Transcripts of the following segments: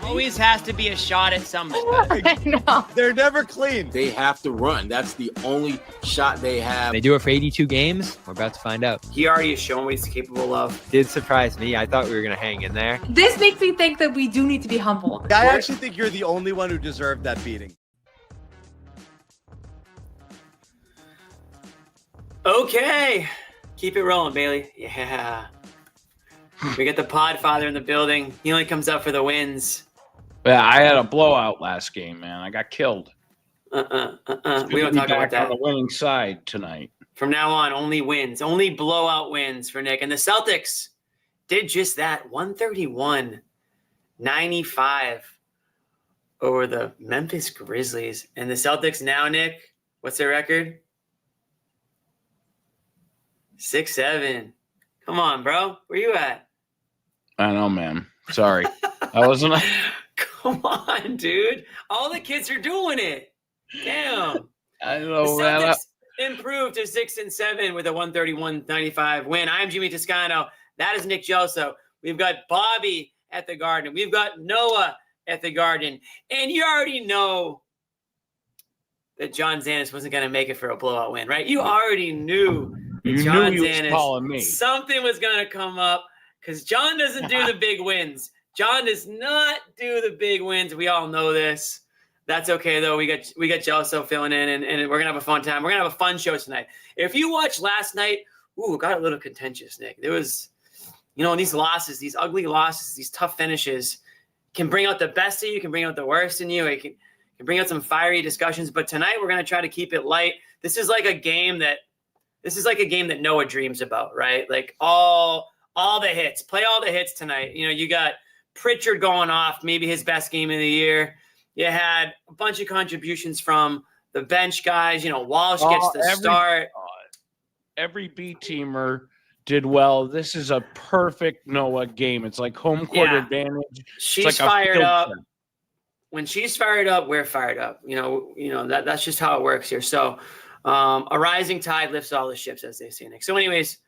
Always has to be a shot at somebody. I know. They're never clean. They have to run. That's the only shot they have. They do it for 82 games. We're about to find out. He already has shown what he's capable of. Did surprise me. I thought we were going to hang in there. This makes me think that we do need to be humble. I actually think you're the only one who deserved that beating. Okay. Keep it rolling, Bailey. Yeah. We got the Podfather in the building. He only comes up for the wins. Yeah, I had a blowout last game, man. I got killed. We don't talk about that. On the winning side tonight. From now on, only wins. Only blowout wins for Nick. And the Celtics did just that. 131-95 over the Memphis Grizzlies. And the Celtics now, Nick, what's their record? 6-7. Come on, bro. Where you at? I know, man. Sorry. I wasn't. Come on, dude. All the kids are doing it. Damn. I know, the man. Celtics improved to 6-7 with a 131-95 win. I'm Jimmy Toscano. That is Nick Gelso. We've got Bobby at the Garden. We've got Noah at the Garden. And you already know that John Zannis wasn't going to make it for a blowout win, right? You already knew that You John knew he was Zannis, calling me. something was going to come up because John doesn't do the big wins. John does not do the big wins. We all know this. That's okay, though. We got Gelso filling in, and we're going to have a fun time. We're going to have a fun show tonight. If you watched last night, it got a little contentious, Nick. There was, these losses, these ugly losses, these tough finishes can bring out the best of you, can bring out the worst in you. It can bring out some fiery discussions. But tonight we're going to try to keep it light. This is like a game that Noah dreams about, right? Like all the hits. Play all the hits tonight. You got Pritchard going off, maybe his best game of the year. You had a bunch of contributions from the bench guys. Walsh gets the start. Every B teamer did well. This is a perfect Noah game. It's like home court advantage. She's like fired up. When she's fired up, we're fired up. That's just how it works here. So a rising tide lifts all the ships, as they say, Nick. So anyways,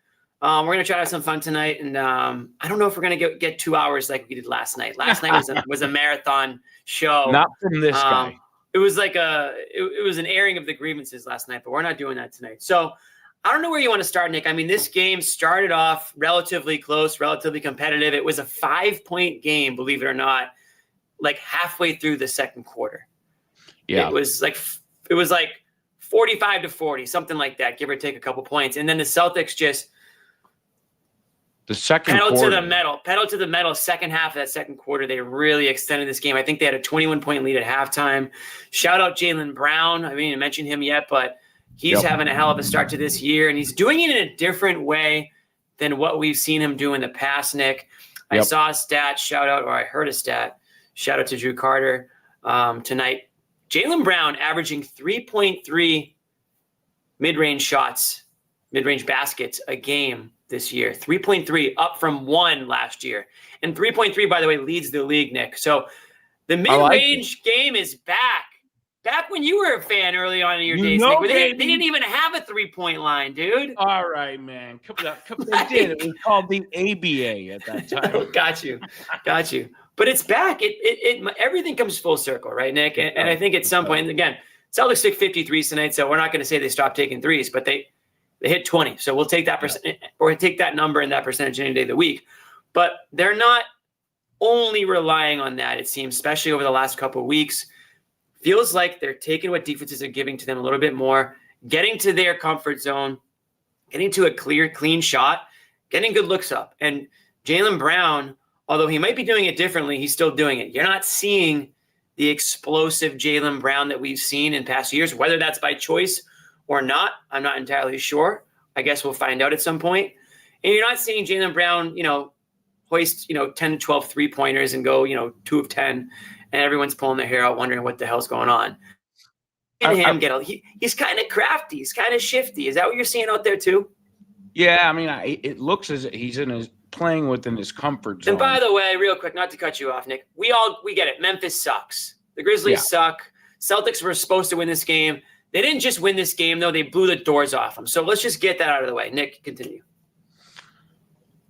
we're going to try to have some fun tonight. And I don't know if we're going to get 2 hours like we did last night. Last night was a marathon show. Not from this guy. It was like it was an airing of the grievances last night, but we're not doing that tonight. So I don't know where you want to start, Nick. I mean, this game started off relatively close, relatively competitive. It was a 5-point game, believe it or not, like halfway through the second quarter. Yeah. It was like 45-40, something like that, give or take a couple points. And then the Celtics just the second pedal quarter. to the metal. Second half of that second quarter, they really extended this game. I think they had a 21-point lead at halftime. Shout out Jaylen Brown. I didn't mention him yet, but he's having a hell of a start to this year, and he's doing it in a different way than what we've seen him do in the past, Nick. I saw a stat, I heard a stat. Shout out to Drew Carter tonight. Jaylen Brown averaging 3.3 mid-range baskets a game this year. 3.3, up from 1 last year. And 3.3, by the way, leads the league, Nick. So the mid-range game is back. Back when you were a fan early on in your days, Nick. They didn't even have a 3-point line, dude. All right, man. They did. It was called the ABA at that time. Got you. But it's back. Everything comes full circle, right, Nick? And I think at some point, and again, Celtics took 53s tonight, so we're not going to say they stopped taking threes, but they hit 20. So we'll take that percent or take that number and that percentage any day of the week. But they're not only relying on that, it seems, especially over the last couple of weeks. Feels like they're taking what defenses are giving to them a little bit more, getting to their comfort zone, getting to a clean shot, getting good looks up. And Jaylen Brown, although he might be doing it differently, he's still doing it. You're not seeing the explosive Jaylen Brown that we've seen in past years, whether that's by choice or not. I'm not entirely sure. I guess we'll find out at some point. And you're not seeing Jaylen Brown, hoist, 10 to 12 3-pointers and go, 2 of 10. And everyone's pulling their hair out wondering what the hell's going on. He's kind of crafty. He's kind of shifty. Is that what you're seeing out there too? Yeah, I mean, it looks as if he's playing within his comfort zone. And by the way, real quick, not to cut you off, Nick, we get it. Memphis sucks. The Grizzlies suck. Celtics were supposed to win this game. They didn't just win this game, though. They blew the doors off them. So let's just get that out of the way. Nick, continue.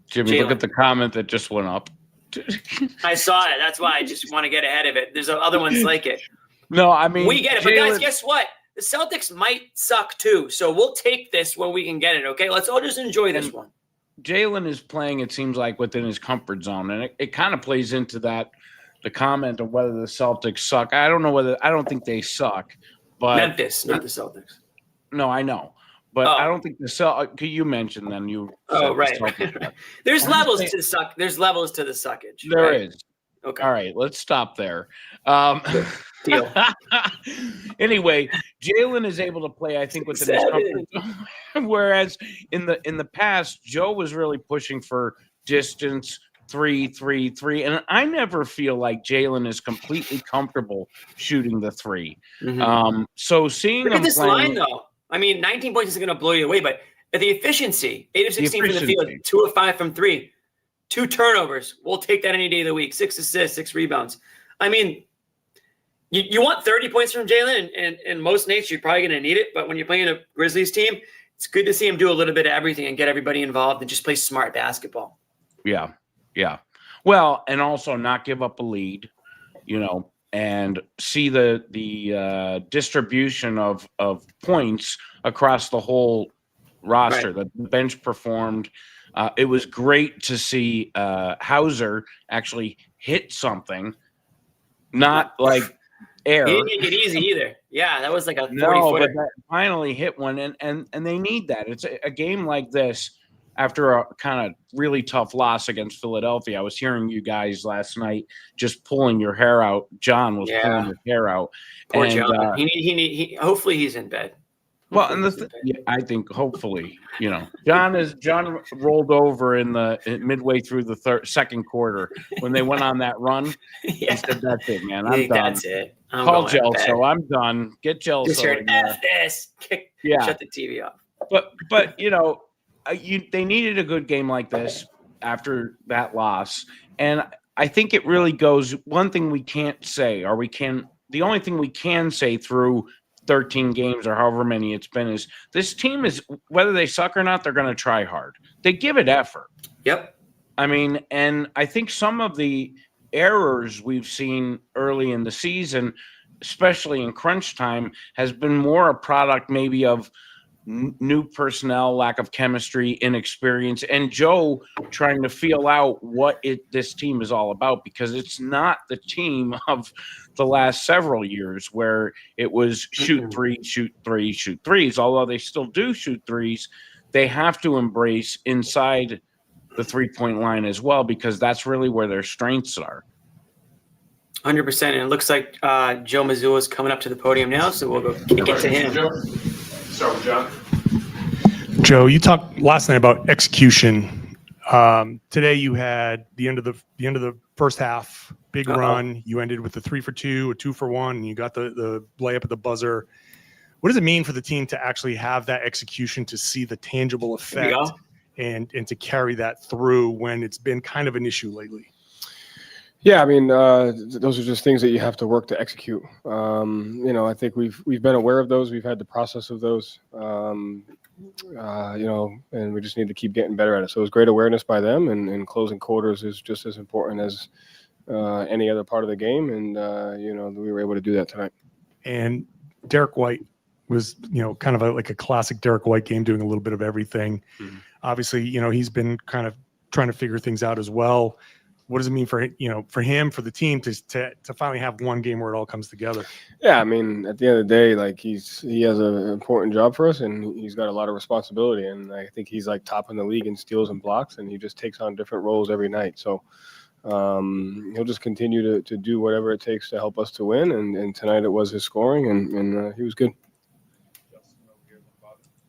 Jimmy, look at the comment that just went up. I saw it. That's why I just want to get ahead of it. There's other ones like it. No, I mean, We get it. But guys, guess what? The Celtics might suck too. So we'll take this when we can get it, okay? Let's all just enjoy this one. Jaylen is playing, it seems like, within his comfort zone. And it kind of plays into that, the comment of whether the Celtics suck. I don't think they suck. But Memphis, not the Celtics. No, I know. But I don't think the Celtics, you mentioned them. Right. There's levels to suck. There's levels to the suckage. There is. Okay. All right, let's stop there. Deal. Anyway, Jaylen is able to play, I think, within his comfort zone. Whereas in the past, Joe was really pushing for distance, 3, 3, 3. And I never feel like Jaylen is completely comfortable shooting the 3. Mm-hmm. So seeing Look him at this playing, line, though. I mean, 19 points isn't going to blow you away, but the efficiency, 8 of 16 from the field, 2 of 5 from 3, 2 turnovers. We'll take that any day of the week. 6 assists, 6 rebounds. I mean, you want 30 points from Jaylen, and most nights you're probably going to need it. But when you're playing a Grizzlies team, it's good to see him do a little bit of everything and get everybody involved and just play smart basketball. Yeah. Well, and also not give up a lead, and see the distribution of points across the whole roster. Right. The bench performed. It was great to see Hauser actually hit something, not like air. He didn't make it easy either. Yeah, that was like a 40-footer. No, but that finally hit one, and they need that. It's a game like this. After a kind of really tough loss against Philadelphia, I was hearing you guys last night just pulling your hair out. John was pulling his hair out. Poor John. He hopefully he's in bed. Well, and I think hopefully, John rolled over in midway through the second quarter when they went on that run. He said, "That's it, man. I'm done. That's it. Call Gelso. I'm done. Get Gelso." Just heard F this. Shut the TV off. But they needed a good game like this after that loss, and I think it really goes. One thing we can't say, the only thing we can say through 13 games or however many it's been is this team is, whether they suck or not, they're going to try hard. They give it effort. Yep. I mean, and I think some of the errors we've seen early in the season, especially in crunch time, has been more a product maybe of new personnel, lack of chemistry, inexperience, and Joe trying to feel out what this team is all about, because it's not the team of the last several years where it was shoot 3, shoot 3, shoot 3s. Although they still do shoot 3s, they have to embrace inside the 3-point line as well, because that's really where their strengths are. 100%. And it looks like Joe Mazzulla is coming up to the podium now, so we'll go kick it to him. Start with John. Joe, you talked last night about execution. Today you had the end of the first half, big run. You ended with a 3 for 2, a 2 for 1, and you got the layup at the buzzer. What does it mean for the team to actually have that execution, to see the tangible effect, and to carry that through when it's been kind of an issue lately? Yeah, I mean, those are just things that you have to work to execute. I think we've been aware of those. We've had the process of those, and we just need to keep getting better at it. So it was great awareness by them, and closing quarters is just as important as any other part of the game. And, we were able to do that tonight. And Derrick White was, kind of like a classic Derrick White game, doing a little bit of everything. Mm-hmm. Obviously, he's been kind of trying to figure things out as well. What does it mean for him, for the team to finally have one game where it all comes together? Yeah, I mean, at the end of the day, like he has an important job for us, and he's got a lot of responsibility. And I think he's like top in the league in steals and blocks, and he just takes on different roles every night. So he'll just continue to do whatever it takes to help us to win. And tonight it was his scoring, and he was good.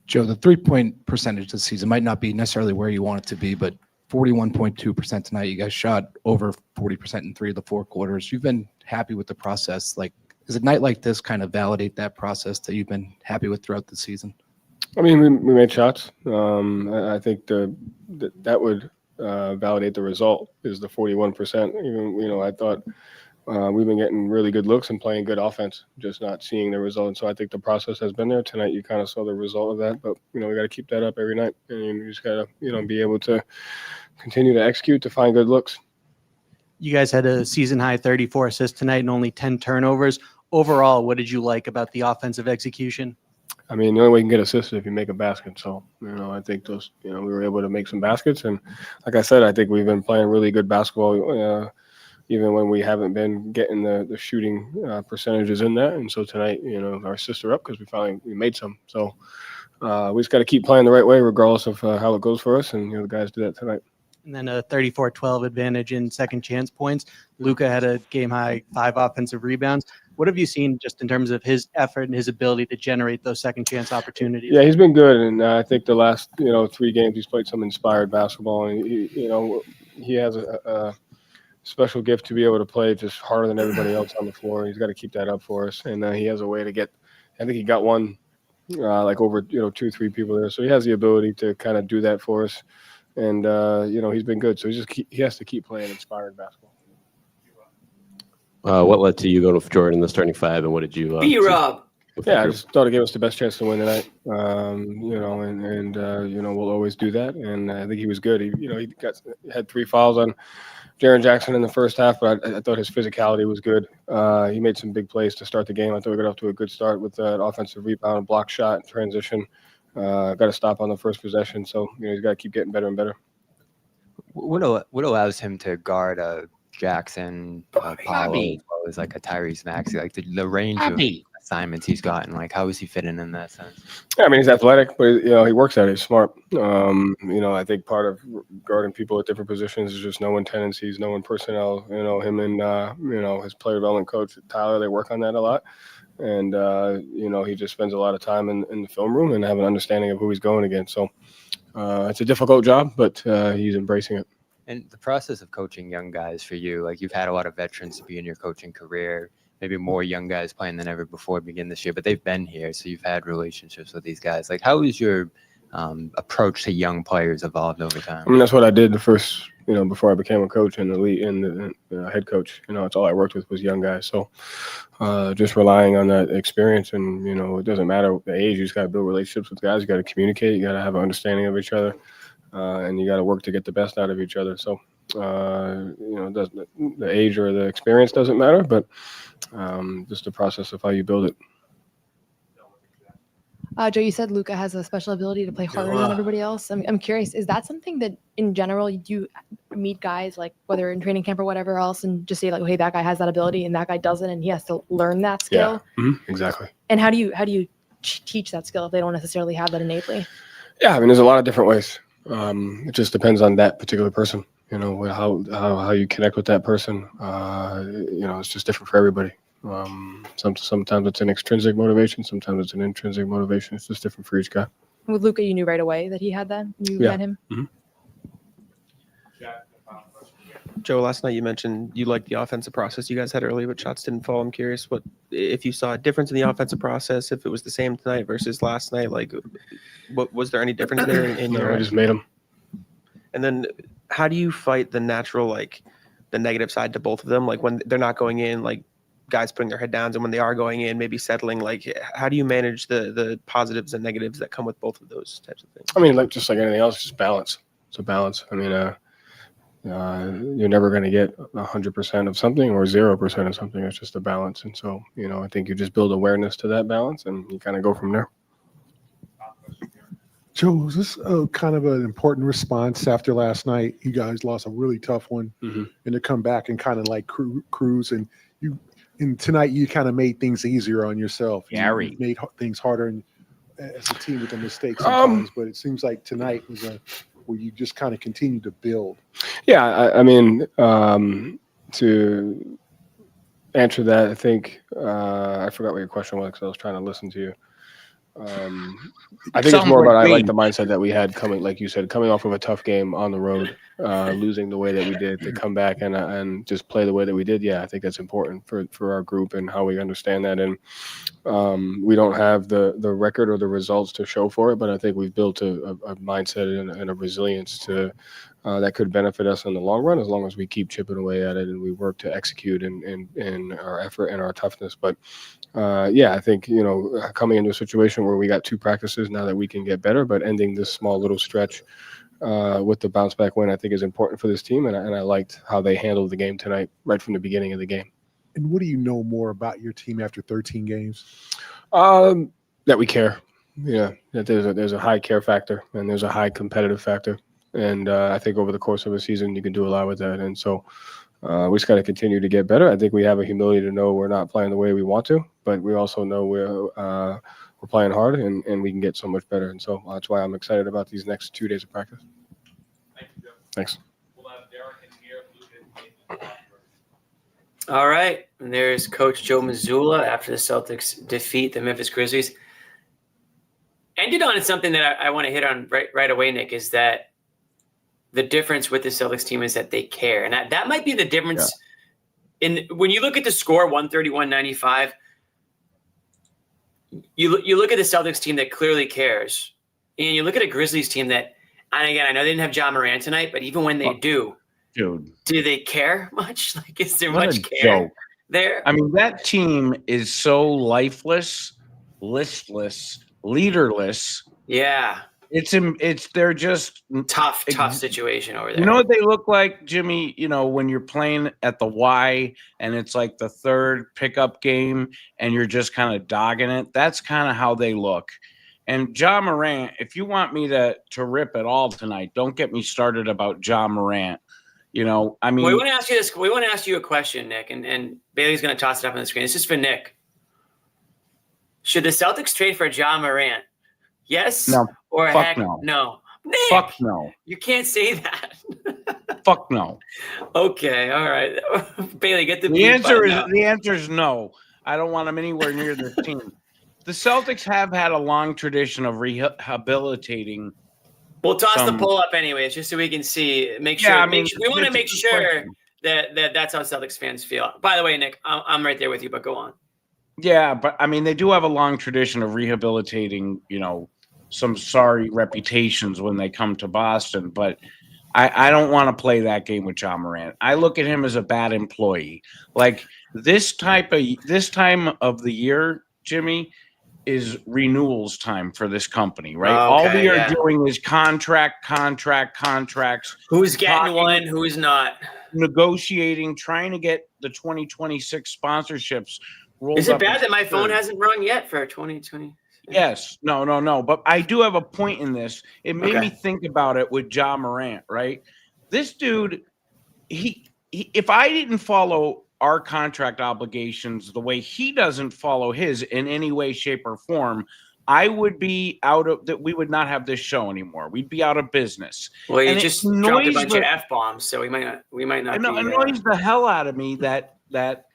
Joe, the 3-point percentage this season might not be necessarily where you want it to be, but 41.2% tonight. You guys shot over 40% in 3 of the 4 quarters. You've been happy with the process. Like, does a night like this kind of validate that process that you've been happy with throughout the season? I mean, we made shots. I think that would validate the result, is the 41%. Even, I thought we've been getting really good looks and playing good offense, just not seeing the result. And so I think the process has been there. Tonight you kind of saw the result of that, but we got to keep that up every night, and you just got to be able to continue to execute to find good looks. You guys had a season high 34 assists tonight and only 10 turnovers. Overall, what did you like about the offensive execution? I mean, the only way you can get assists is if you make a basket. So, I think those, we were able to make some baskets. And like I said, I think we've been playing really good basketball, even when we haven't been getting the shooting percentages in that. And so tonight, our assists are up because we made some. So we just got to keep playing the right way, regardless of how it goes for us. And, the guys did that tonight. And then a 34-12 advantage in second chance points. Luca had a game-high 5 offensive rebounds. What have you seen just in terms of his effort and his ability to generate those second chance opportunities? Yeah, he's been good. And I think the last, 3 games he's played some inspired basketball. And, he has a special gift to be able to play just harder than everybody else on the floor. He's got to keep that up for us. And he has a way to get – I think he got one over, 2-3 people there. So he has the ability to kind of do that for us. And, he's been good. So he has to keep playing inspired basketball. What led to you go to Jordan in the starting 5, and what did you B-Rob. Yeah, I just thought it gave us the best chance to win tonight. We'll always do that. And I think he was good. He had 3 fouls on Jaren Jackson in the first half, but I thought his physicality was good. He made some big plays to start the game. I thought we got off to a good start with that offensive rebound, block shot, transition. Got to stop on the first possession. So, he's got to keep getting better and better. What allows him to guard Jackson, Paolo, as well as like a Tyrese Maxey, like the range of assignments he's gotten? Like, how is he fitting in that sense? Yeah, I mean, he's athletic, but he works at it. He's smart. I think part of guarding people at different positions is just knowing tendencies, knowing personnel. Him and his player development coach Tyler, they work on that a lot. And he just spends a lot of time in the film room and have an understanding of who he's going against. So it's a difficult job, but he's embracing it. And the process of coaching young guys for you, like you've had a lot of veterans to be in your coaching career, maybe more young guys playing than ever before begin this year, but they've been here. So you've had relationships with these guys. Like, how has your approach to young players evolved over time? I mean, that's what I did the first, before I became a coach and the head coach. It's all I worked with was young guys. So just relying on that experience, and it doesn't matter the age. You just got to build relationships with guys. You got to communicate. You got to have an understanding of each other, and you got to work to get the best out of each other. So the age or the experience doesn't matter, but just the process of how you build it. Joe, you said Luca has a special ability to play harder than everybody else. I'm curious, is that something that in general you do meet guys, like whether in training camp or whatever else, and just say like, hey, that guy has that ability and that guy doesn't, and he has to learn that skill? Yeah, exactly. And how do you teach that skill if they don't necessarily have that innately? Yeah, I mean, there's a lot of different ways. It just depends on that particular person. How you connect with that person. It's just different for everybody. Sometimes it's an extrinsic motivation, sometimes it's an intrinsic motivation. It's just different for each guy. With Luca, you knew right away that he had that? You met him? Mm-hmm. Joe, last night you mentioned you liked the offensive process you guys had earlier, but shots didn't fall. I'm curious if you saw a difference in the offensive process, if it was the same tonight versus last night. Like, what was there any difference there in your? I just made them. And then, how do you fight the natural, like, the negative side to both of them? Like when they're not going in, like guys putting their head down, and when they are going in, maybe settling. Like, how do you manage the positives and negatives that come with both of those types of things? I mean, just like anything else, just balance. It's a balance. I mean, you're never going to get 100% of something or 0% of something. It's just a balance. And so, I think you just build awareness to that balance and you kind of go from there. Joe, was this kind of an important response after last night? You guys lost a really tough one, and to come back and kind of like cruise, and tonight you kind of made things easier on yourself. You made things harder as a team with the mistakes sometimes, but it seems like tonight was where you just kind of continue to build. Yeah, I mean, to answer that, I think I forgot what your question was because I was trying to listen to you. I think it's more about I like the mindset that we had coming, like you said, coming off of a tough game on the road, losing the way that we did, to come back and just play the way that we did. Yeah, I think that's important for our group and how we understand that. And we don't have the record or the results to show for it, but I think we've built a mindset and a resilience to that could benefit us in the long run as long as we keep chipping away at it and we work to execute in our effort and our toughness. But yeah, I think, coming into a situation where we got 2 practices now that we can get better, but ending this small little stretch with the bounce back win, I think is important for this team. And I liked how they handled the game tonight, right from the beginning of the game. And what do you know more about your team after 13 games? That we care. Yeah, that there's a high care factor and there's a high competitive factor. And I think over the course of a season, you can do a lot with that. And so we just got to continue to get better. I think we have a humility to know we're not playing the way we want to, but we also know we're playing hard and we can get so much better. And so that's why I'm excited about these next 2 days of practice. Thank you, Joe. Thanks. We'll have Derrick in here. Luca in All right. And there's Coach Joe Mazzulla after the Celtics defeat the Memphis Grizzlies. Ended on something that I want to hit on right away, Nick, is that the difference with the Celtics team is that they care. And that might be the difference in when you look at the score, 131-95, you look at the Celtics team that clearly cares. And you look at a Grizzlies team that, and again, I know they didn't have Ja Morant tonight, but even when they do they care much? Like, is there much care there? I mean, that team is so lifeless, listless, leaderless. Yeah. They're just tough situation over there. You know what they look like, Jimmy? You know, when you're playing at the Y and it's like the third pickup game and you're just kind of dogging it. That's kind of how they look. And Ja Morant, if you want me to rip it all tonight, don't get me started about Ja Morant. You know, I mean, we want to ask you this. We want to ask you a question, Nick, and Bailey's going to toss it up on the screen. This is for Nick. Should the Celtics trade for Ja Morant? Yes. No. Or Fuck heck no. no. Nick, Fuck no. You can't say that. Fuck no. Okay. All right. Bailey, get the answer is no. I don't want him anywhere near this team. The Celtics have had a long tradition of rehabilitating. We'll toss the poll up anyways, just so we can see. Make sure. We want to make sure that that's how Celtics fans feel. By the way, Nick, I'm right there with you, but go on. Yeah, but I mean, they do have a long tradition of rehabilitating, you know, some sorry reputations when they come to Boston. But I don't want to play that game with Ja Morant. I look at him as a bad employee. Like this time of the year, Jimmy, is renewals time for this company, right? All we are doing is contracts. Who's getting one? Who's not? Negotiating, trying to get the 2026 sponsorships. Is it bad that my phone hasn't rung yet for 2020? Yes. No. But I do have a point in this. It made me think about it with Ja Morant, right? This dude, he if I didn't follow our contract obligations the way he doesn't follow his in any way, shape, or form, I would be we would not have this show anymore. We'd be out of business. Well, you just dropped a bunch of F-bombs, so we might not. It annoys the hell out of me that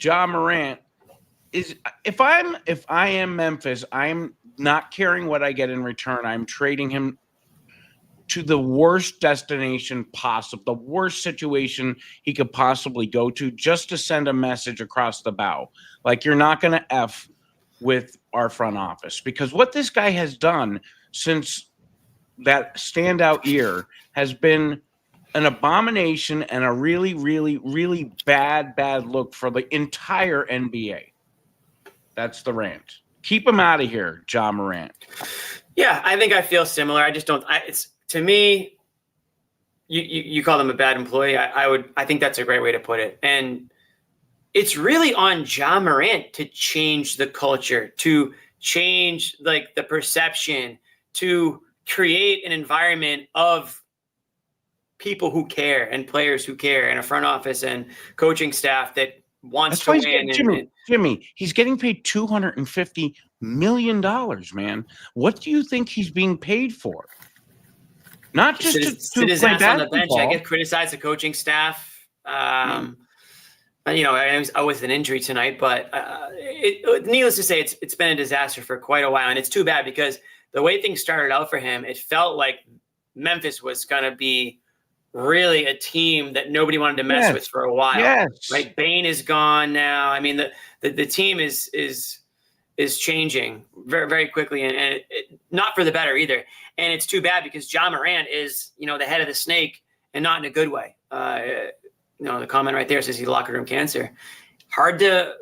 Ja Morant is. If I am Memphis, I'm not caring what I get in return. I'm trading him to the worst destination possible, the worst situation he could possibly go to, just to send a message across the bow. Like, you're not going to F with our front office, because what this guy has done since that standout year has been an abomination and a really, really, really bad look for the entire NBA. That's the rant. Keep him out of here, Ja Morant. Yeah, I think I feel similar. I just don't. To me, you call them a bad employee. I think that's a great way to put it. And it's really on Ja Morant to change the culture, to change like the perception, to create an environment of people who care and players who care and a front office and coaching staff that wants to win. Jimmy, he's getting paid $250 million, man. What do you think he's being paid for? Not just to sit his ass on the bench. I get criticized the coaching staff. I was with an injury tonight, but needless to say, it's been a disaster for quite a while, and it's too bad because the way things started out for him, it felt like Memphis was going to be really a team that nobody wanted to mess with for a while. Yes. Right? Bane is gone now. I mean, the team is changing very, very quickly, and it, not for the better either. And it's too bad because Ja Morant is, the head of the snake, and not in a good way. The comment right there says he's locker room cancer. Hard to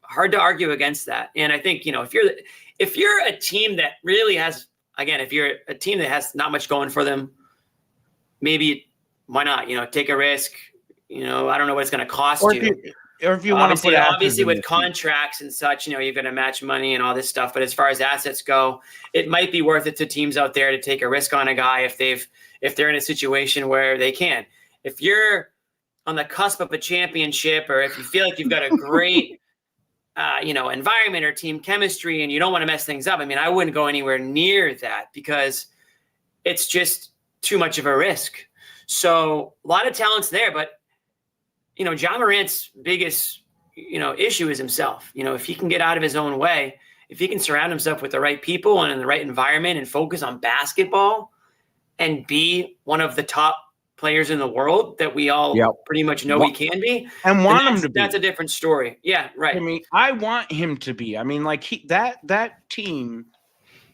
argue against that. And I think, if you're a team that really has, again, if you're a team that has not much going for them, maybe why not? Take a risk. I don't know what it's going to cost Or you. if you want to put obviously assets with in the contracts and such, you're going to match money and all this stuff. But as far as assets go, it might be worth it to teams out there to take a risk on a guy if they're in a situation where they can. If you're on the cusp of a championship, or if you feel like you've got a great environment or team chemistry and you don't want to mess things up, I wouldn't go anywhere near that because it's just too much of a risk. So a lot of talent's there, but Ja Morant's biggest, issue is himself. If he can get out of his own way, if he can surround himself with the right people and in the right environment and focus on basketball and be one of the top players in the world that we all pretty much know he can be, and want him to be. That's a different story. Yeah, right. I want him to be. That team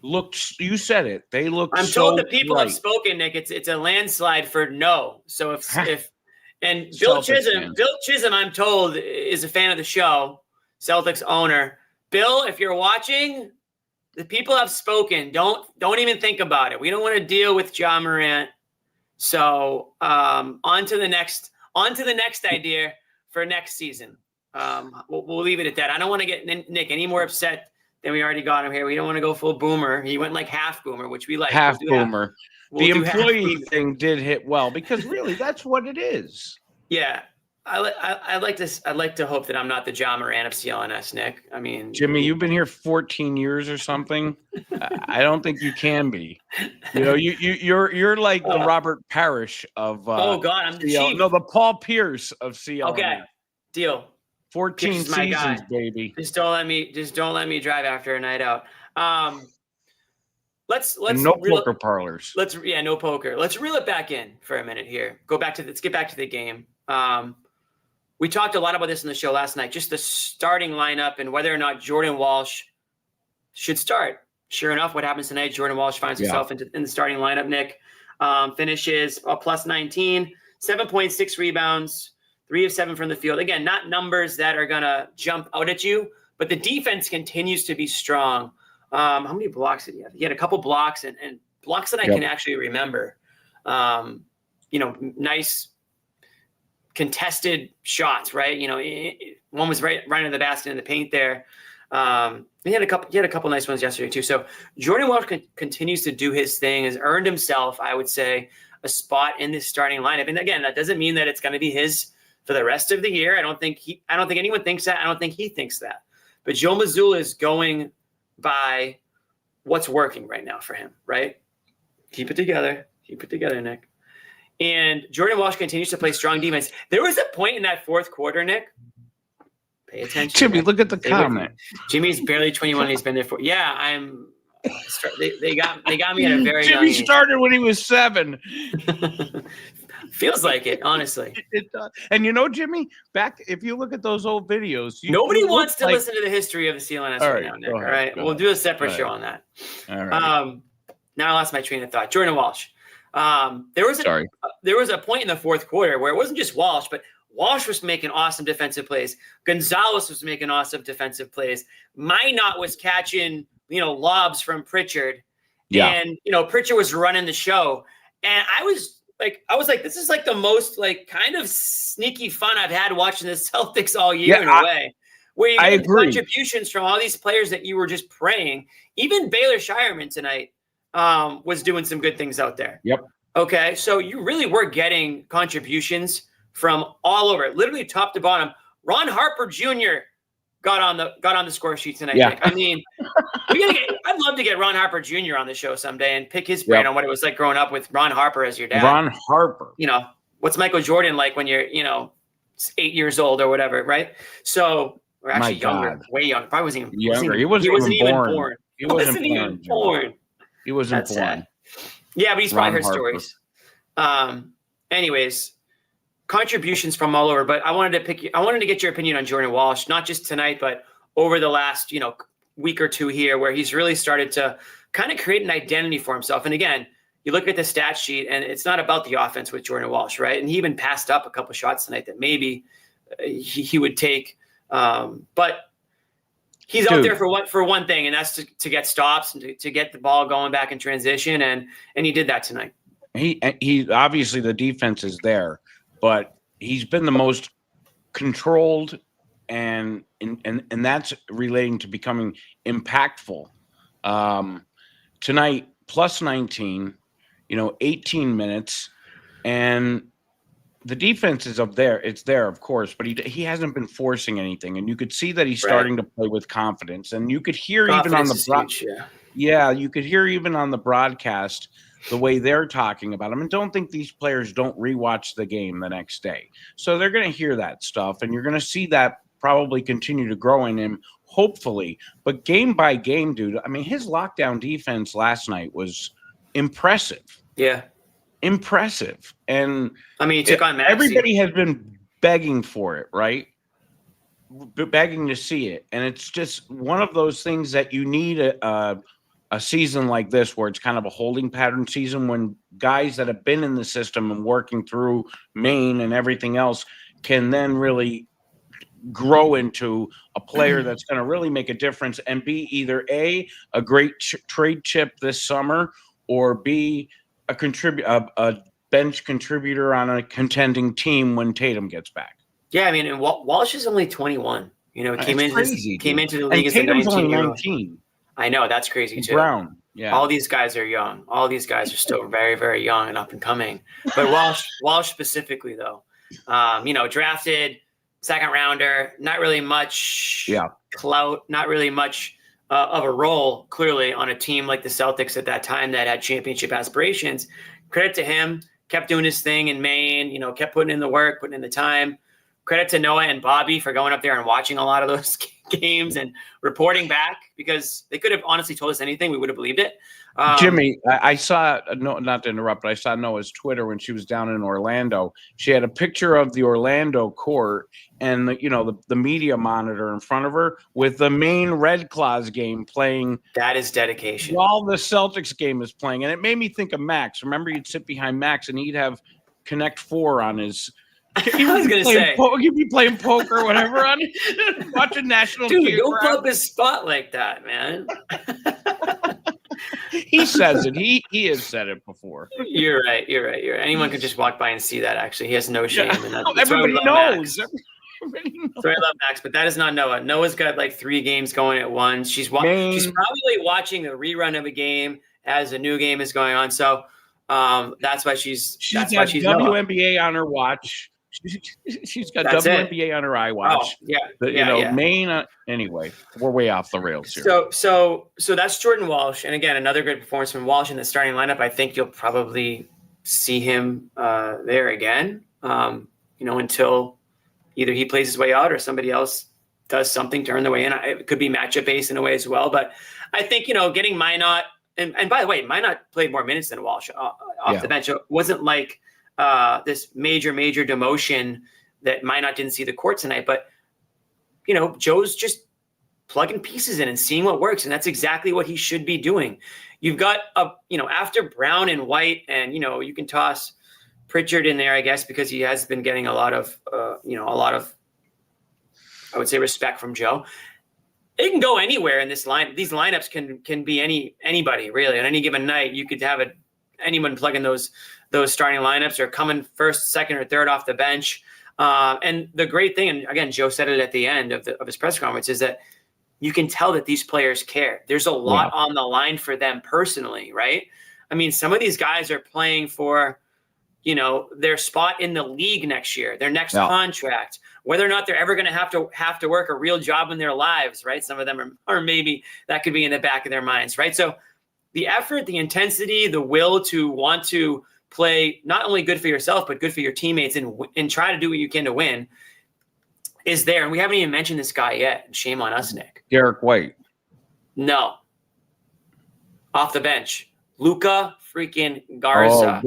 looks. You said it. They look. I'm so told the people right. have spoken, Nick. It's a landslide for no. So if Bill Celtics Chisholm, I'm told, is a fan of the show, Celtics owner. Bill, if you're watching, the people have spoken. Don't even think about it. We don't want to deal with Ja Morant. So on to the next idea for next season. We'll leave it at that. I don't want to get Nick any more upset than we already got him here. We don't want to go full boomer. He went like half boomer, which we like. Half boomer. The employee half. thing did hit well because really that's what it is. Yeah. I'd like to hope that I'm not the Ja Morant of CLNS, Nick. Jimmy, you've been here 14 years or something. I don't think you can be. You're like the Robert Parrish of. Oh God, I'm the chief. No, the Paul Pierce of CLNS. Okay, deal. 14 seasons, baby. Just don't let me drive after a night out. Let's no poker parlors. No poker. Let's reel it back in for a minute here. Let's get back to the game. We talked a lot about this in the show last night, just the starting lineup and whether or not Jordan Walsh should start. Sure enough, what happens tonight? Jordan Walsh finds himself in the starting lineup. Nick finishes a plus 19, 7.6 rebounds, 3 of 7 from the field. Again, not numbers that are going to jump out at you, but the defense continues to be strong. How many blocks did he have? He had a couple blocks and blocks that I can actually remember. Nice contested shots, right? One was right in the basket in the paint there. He had a couple nice ones yesterday too. So Jordan Walsh continues to do his thing, has earned himself, I would say, a spot in this starting lineup. And again, that doesn't mean that it's going to be his for the rest of the year. I don't think anyone thinks that. I don't think he thinks that. But Joe Mazzulla is going by what's working right now for him, right? Keep it together, Nick. And Jordan Walsh continues to play strong defense. There was a point in that fourth quarter, Nick. Pay attention. Jimmy, look at the comment. Jimmy's barely 21. He's been there for. Yeah, I'm. They got me at a very young Jimmy age. started when he was 7. Feels like it, honestly. It does. And Jimmy, if you look at those old videos, nobody wants to listen to the history of the CLNS right now, Nick. All right, we'll do a separate show on that. All right. Now I lost my train of thought. Jordan Walsh. There was a point in the fourth quarter where it wasn't just Walsh, but Walsh was making awesome defensive plays. Gonzalez was making awesome defensive plays. Minot was catching, lobs from Pritchard. Yeah. And, Pritchard was running the show. And I was like, this is like the most kind of sneaky fun I've had watching the Celtics all year in a way. Where you get contributions from all these players that you were just praying. Even Baylor Shireman tonight was doing some good things out there. Yep. Okay, so you really were getting contributions from all over, literally top to bottom. Ron Harper Jr. got on the score sheet tonight. Yeah. Nick. I'd love to get Ron Harper Jr. on the show someday and pick his brain on what it was like growing up with Ron Harper as your dad. Ron Harper. What's Michael Jordan like when you're 8 years old or whatever, right? So, or actually younger, way younger. Probably wasn't even younger. He wasn't even born. He wasn't even born. He wasn't born. Sad. Yeah, but he's probably heard stories. Anyways, contributions from all over. But I wanted to get your opinion on Jordan Walsh, not just tonight, but over the last week or two here, where he's really started to kind of create an identity for himself. And again, you look at the stat sheet, and it's not about the offense with Jordan Walsh, right? And he even passed up a couple shots tonight that maybe he would take, but. He's out there for one thing, and that's to get stops and to get the ball going back in transition, and he did that tonight. He obviously the defense is there, but he's been the most controlled, and that's relating to becoming impactful. Tonight, plus 19, 18 minutes, and the defense is up there. It's there, of course, but he hasn't been forcing anything, and you could see that he's starting to play with confidence. And you could hear even on the you could hear even on the broadcast the way they're talking about him. And don't think these players don't rewatch the game the next day, so they're going to hear that stuff, and you're going to see that probably continue to grow in him, hopefully. But game by game, dude, I mean, his lockdown defense last night was impressive. Yeah. Impressive. And I mean, he took on Maxey. Everybody has been begging for it, right? Begging to see it. And it's just one of those things that you need a season like this, where it's kind of a holding pattern season, when guys that have been in the system and working through Maine and everything else can then really grow into a player that's going to really make a difference and be either a great trade chip this summer, or B, a bench contributor on a contending team when Tatum gets back. Yeah, I mean, and Walsh is only 21. Came into the league as a Tatum's only 19-year-old. 19. I know, that's crazy too. Brown, yeah. All these guys are young. All these guys are still very, very young and up and coming. But Walsh specifically, though, drafted second rounder, not really much clout, not really much of a role, clearly, on a team like the Celtics at that time that had championship aspirations. Credit to him, kept doing his thing in Maine, kept putting in the work, putting in the time. Credit to Noah and Bobby for going up there and watching a lot of those games and reporting back, because they could have honestly told us anything. We would have believed it. Jimmy, I saw, not to interrupt, but I saw Noah's Twitter when she was down in Orlando. She had a picture of the Orlando court and the media monitor in front of her with the main Red Claws game playing. That is dedication. While the Celtics game is playing. And it made me think of Max. Remember, you'd sit behind Max and he'd have Connect 4 on his. I was going to say. He'd be playing poker or whatever on it, watching National Geographic. Dude, don't put his spot like that, man. He says it. He has said it before. You're right. Anyone could just walk by and see that, actually. He has no shame. Yeah. Everybody knows. Everybody knows. So I love Max, but that is not Noah. Noah's got like 3 games going at once. She's probably watching the rerun of a game as a new game is going on. So that's why she's got WNBA Noah. On her watch. She's got WNBA on her iWatch. Oh, Maine. Anyway, we're way off the rails here. So that's Jordan Walsh, and again, another good performance from Walsh in the starting lineup. I think you'll probably see him there again. Until either he plays his way out or somebody else does something to earn their way in. It could be matchup based in a way as well, but I think getting Minot, and by the way, Minot played more minutes than Walsh off the bench. It wasn't like this major demotion that Minot didn't see the court tonight, but Joe's just plugging pieces in and seeing what works, and that's exactly what he should be doing. You've got after Brown and White, and you can toss Pritchard in there, I guess, because he has been getting a lot of I would say respect from Joe. It can go anywhere in this line. These lineups can be anybody really on any given night. You could have anyone plugging those starting lineups, or coming first, second, or third off the bench. And the great thing, and again, Joe said it at the end of his press conference, is that you can tell that these players care. There's a lot on the line for them personally, right? I mean, some of these guys are playing for, their spot in the league next year, their next contract, whether or not they're ever going to have to work a real job in their lives, right? Some of them are maybe that could be in the back of their minds, right? So the effort, the intensity, the will to want to play not only good for yourself, but good for your teammates and try to do what you can to win is there. And we haven't even mentioned this guy yet. Shame on us, Nick. Derrick White. No. Off the bench. Luca freaking Garza.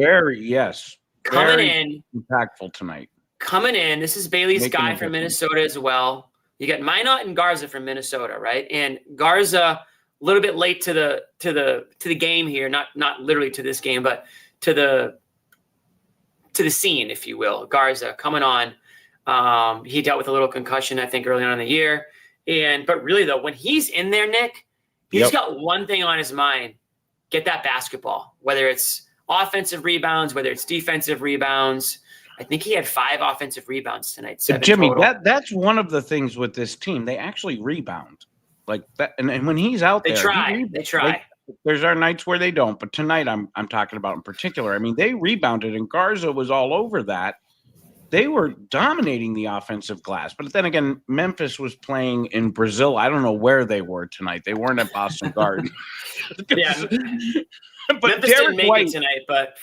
Coming in. Impactful tonight. Coming in. This is Bailey's guy from Minnesota as well. You got Minot and Garza from Minnesota, right? And Garza a little bit late to the game here, not literally to this game, but to the scene, if you will. Garza coming on. He dealt with a little concussion, I think, early on in the year. But really, though, when he's in there, Nick, he's got one thing on his mind: get that basketball. Whether it's offensive rebounds, whether it's defensive rebounds. I think he had 5 offensive rebounds tonight. 7 Jimmy, total. that's one of the things with this team. They actually rebound like that, and when he's out They there, try. There's our nights where they don't, but tonight I'm talking about in particular. I mean, they rebounded, and Garza was all over that. They were dominating the offensive glass, but then again, Memphis was playing in Brazil. I don't know where they were tonight. They weren't at Boston Garden. Yeah. But Memphis didn't make it tonight, but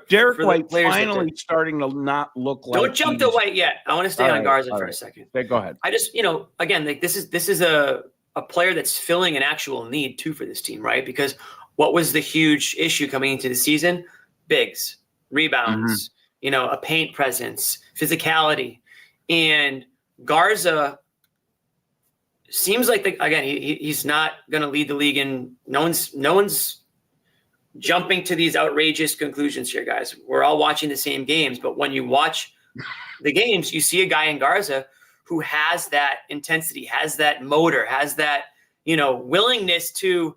Derrick for White players that finally did. starting to not look like. Don't jump to White yet. I want to stay All on right, Garza all for a right. second. Okay, go ahead. I just, again, like this is a player that's filling an actual need too for this team, right? Because what was the huge issue coming into the season? Bigs, rebounds, a paint presence, physicality. And Garza seems like he's not going to lead the league in no one's jumping to these outrageous conclusions here, guys. We're all watching the same games, but when you watch the games, you see a guy in Garza who has that intensity, has that motor, has that, willingness to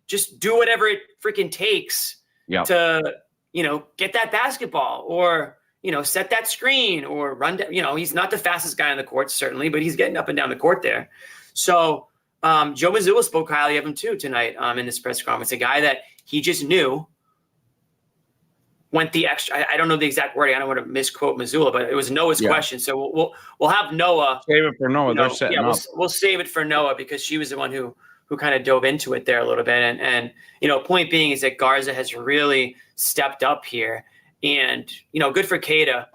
just do whatever it freaking takes to, get that basketball or, set that screen or run down. He's not the fastest guy on the court, certainly, but he's getting up and down the court there. So Joe Mazzulla spoke highly of him too tonight in this press conference, a guy that he just knew went the extra. I don't know the exact wording. I don't want to misquote Mazzulla, but it was Noah's question. So we'll have Noah. Save it for Noah. They're setting up. We'll save it for Noah because she was the one who kind of dove into it there a little bit. And point being is that Garza has really stepped up here. And, good for Keita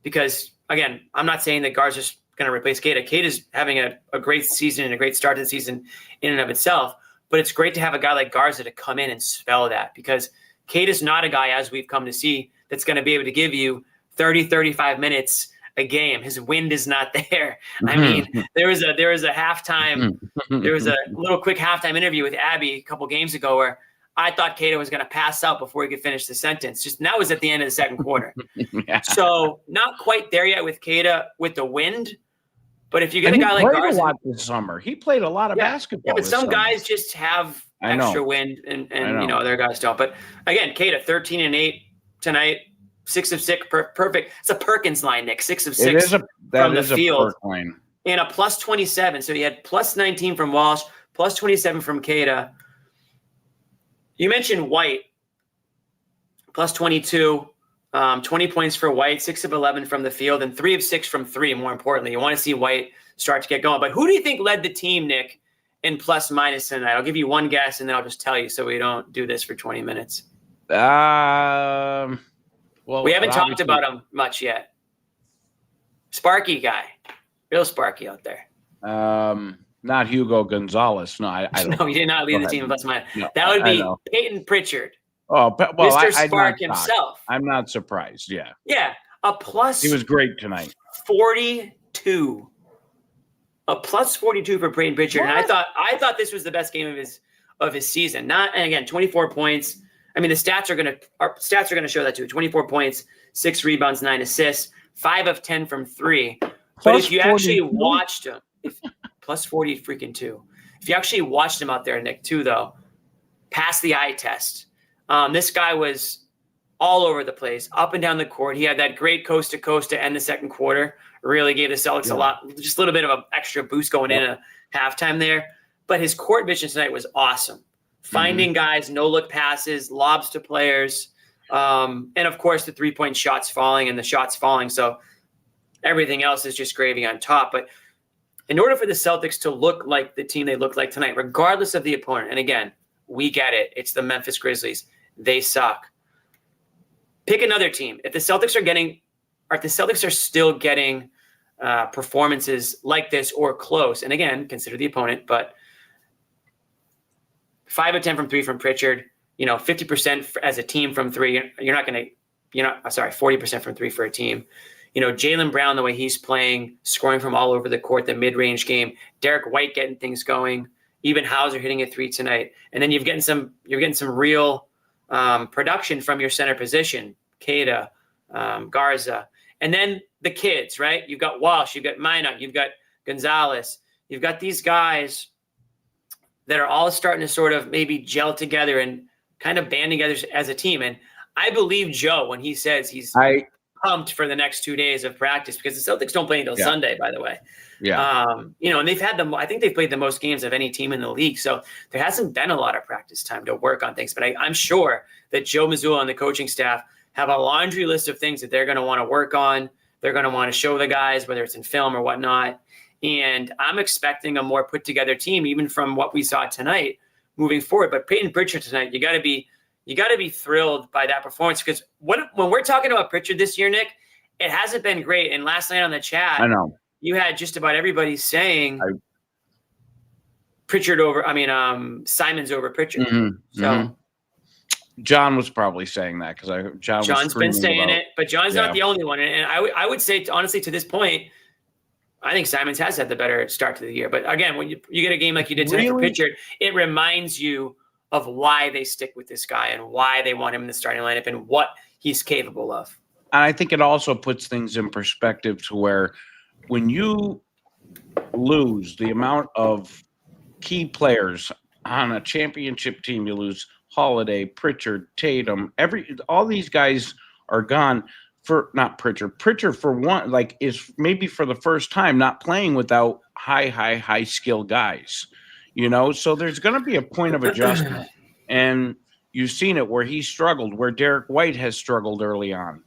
because, again, I'm not saying that Garza's going to replace Keita. Keita's having a great season and a great start to the season in and of itself. But it's great to have a guy like Garza to come in and spell that because Keita's not a guy, as we've come to see, that's going to be able to give you 30, 35 minutes a game. His wind is not there. I mean, there was a halftime, there was a little quick halftime interview with Abby a couple games ago where I thought Keita was going to pass out before he could finish the sentence. That was at the end of the second quarter. So not quite there yet with Keita with the wind. But if you get a guy like Garza, a lot this summer. He played a lot of basketball. Yeah, but some summer. guys just have extra wind, and other guys don't. But again, Keita 13 and 8 tonight, 6 of 6, perfect. It's a Perkins line, Nick. 6 of 6 from the field, and a plus 27. So he had plus 19 from Walsh, plus 27 from Keita. You mentioned White, plus 22. 20 points for White, 6 of 11 from the field, and 3 of 6 from 3. More importantly, you want to see White start to get going. But who do you think led the team, Nick, in plus minus tonight? I'll give you one guess, and then I'll just tell you so we don't do this for 20 minutes. Well, we haven't talked about him much yet. Sparky guy, real Sparky out there. Not Hugo Gonzalez. No, I don't. No, he did not lead the team in plus minus. No, that would be Peyton Pritchard. Oh, well, Mr. Spark himself. I'm not surprised. Yeah. Yeah. A plus. He was great tonight. 42. A plus 42 for Peyton Pritchard. What? And I thought this was the best game of his season. And again, 24 points. I mean, the stats are going to show that too. 24 points, 6 rebounds, 9 assists, 5 of 10 from 3. But if you actually watched him, plus 40 freaking 2. If you actually watched him out there, Nick, too, though, passed the eye test. This guy was all over the place, up and down the court. He had that great coast to coast to end the second quarter. Really gave the Celtics just a little bit of an extra boost going in a halftime there. But his court vision tonight was awesome. Finding guys, no-look passes, lobs to players, and, of course, the three-point shots falling and the shots falling. So everything else is just gravy on top. But in order for the Celtics to look like the team they looked like tonight, regardless of the opponent, and again, we get it. It's the Memphis Grizzlies. They suck. Pick another team. If the Celtics are still getting performances like this or close, and again, consider the opponent, but 5 of 10 from 3 from Pritchard, 50% as a team from 3. 40% from 3 for a team. Jaylen Brown, the way he's playing, scoring from all over the court, the mid-range game. Derrick White getting things going. Even Hauser hitting a 3 tonight. And then you're getting some real production from your center position, Keita, Garza. And then the kids, right? You've got Walsh, you've got Minot, you've got Gonzalez. You've got these guys that are all starting to sort of maybe gel together and kind of band together as a team. And I believe Joe when he says he's pumped for the next 2 days of practice, because the Celtics don't play until Sunday, by the way. And they've had I think they've played the most games of any team in the league. So there hasn't been a lot of practice time to work on things. But I'm sure that Joe Mazzulla and the coaching staff have a laundry list of things that they're going to want to work on. They're going to want to show the guys, whether it's in film or whatnot. And I'm expecting a more put together team, even from what we saw tonight moving forward. But Peyton Pritchard tonight, you got to be thrilled by that performance, because when we're talking about Pritchard this year, Nick, it hasn't been great. And last night on the chat, I know you had just about everybody saying Simons over Pritchard. John was probably saying that because John's been saying it, but John's not the only one. And I would say, honestly, to this point, I think Simons has had the better start to the year. But again, when you get a game like you did tonight for Pritchard, it reminds you of why they stick with this guy and why they want him in the starting lineup and what he's capable of. And I think it also puts things in perspective to where when you lose the amount of key players on a championship team, you lose Holiday, Pritchard, Tatum, all these guys are gone. Pritchard for one, is maybe for the first time not playing without high skill guys, so there's going to be a point of adjustment. And you've seen it where he struggled, where Derrick White has struggled early on.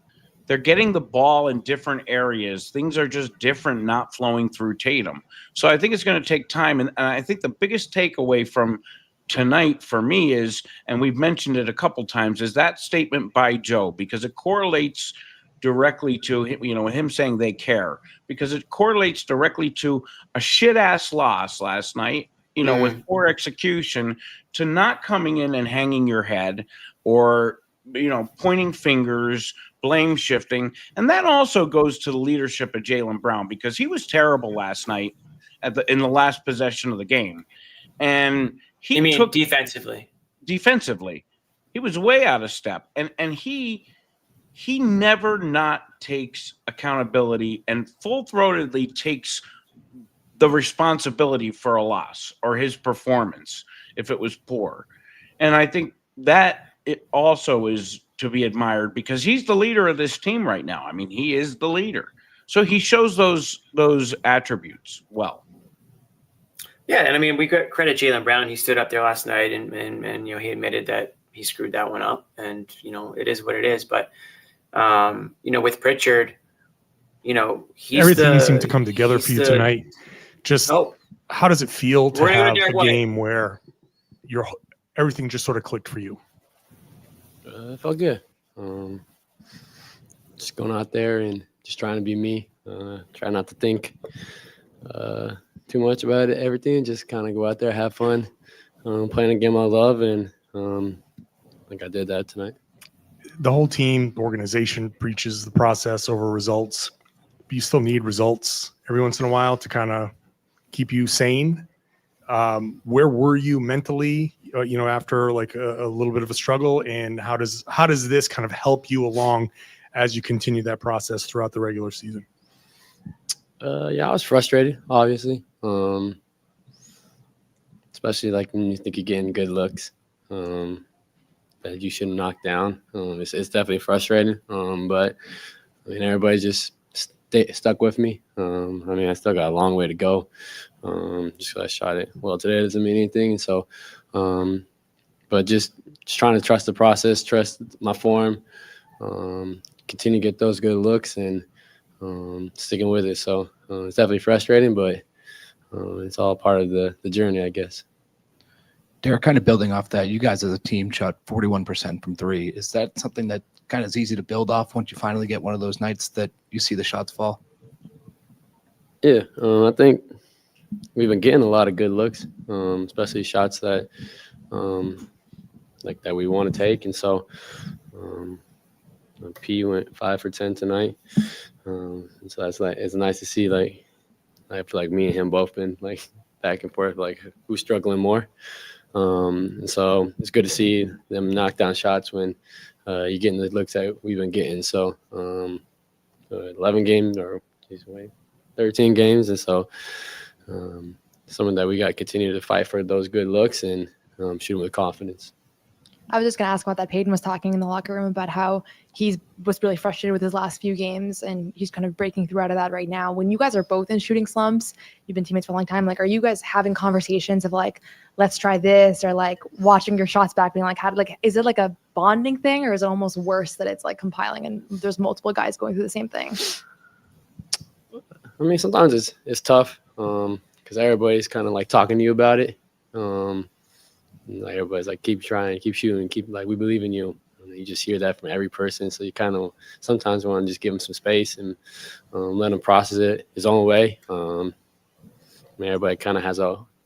They're getting the ball in different areas. Things are just different, not flowing through Tatum. So I think it's going to take time. And I think the biggest takeaway from tonight for me is, and we've mentioned it a couple times, is that statement by Joe, because it correlates directly to him saying they care, because it correlates directly to a shit ass loss last night, with poor execution, to not coming in and hanging your head or pointing fingers, blame shifting. And that also goes to the leadership of Jaylen Brown, because he was terrible last night in the last possession of the game. And he took defensively, he was way out of step. And he never not takes accountability and full-throatedly takes the responsibility for a loss or his performance if it was poor. And I think that it also is to be admired, because he's the leader of this team right now. I mean, he is the leader. So he shows those attributes well. Yeah, and I mean, we credit Jaylen Brown. He stood up there last night and he admitted that he screwed that one up, and it is what it is. But with Pritchard, he's everything seemed to come together for you tonight. Just how does it feel to have a game where everything just sort of clicked for you? It felt good. Just going out there and just trying to be me. Try not to think too much about everything. Just kind of go out there, have fun, playing a game I love, and I think I did that tonight. The whole team, organization preaches the process over results. But you still need results every once in a while to kind of keep you sane. Where were you mentally, after like a little bit of a struggle, and how does this kind of help you along as you continue that process throughout the regular season? I was frustrated, obviously, especially like when you think you're getting good looks that you shouldn't knock down. It's definitely frustrating, but I mean, everybody just stuck with me. I still got a long way to go. Just 'cause I shot it well today doesn't mean anything. So, but just trying to trust the process, trust my form, continue to get those good looks, and sticking with it. So it's definitely frustrating, but it's all part of the journey, I guess. Derrick, kind of building off that, you guys as a team shot 41% from three. Is that something that kind of is easy to build off once you finally get one of those nights that you see the shots fall? Yeah, I think we've been getting a lot of good looks, especially shots that that we want to take. And so P went 5 for 10 tonight. And so it's nice to see, I feel like me and him both been back and forth, who's struggling more. And so it's good to see them knock down shots when you're getting the looks that we've been getting. So 11 games or 13 games. And so something that we got to continue to fight for those good looks and shoot them with confidence. I was just going to ask about that. Peyton was talking in the locker room about how he was really frustrated with his last few games, and he's kind of breaking through out of that right now. When you guys are both in shooting slumps, you've been teammates for a long time, like, are you guys having conversations of like, let's try this, or like watching your shots back being like, is it like a bonding thing, or is it almost worse that it's like compiling and there's multiple guys going through the same thing? I mean, sometimes it's tough because everybody's kind of like talking to you about it. Like everybody's like, keep trying, keep shooting, keep like, we believe in you. And you just hear that from every person. So you kind of sometimes want to just give them some space and let him process it his own way. I mean, everybody kind of has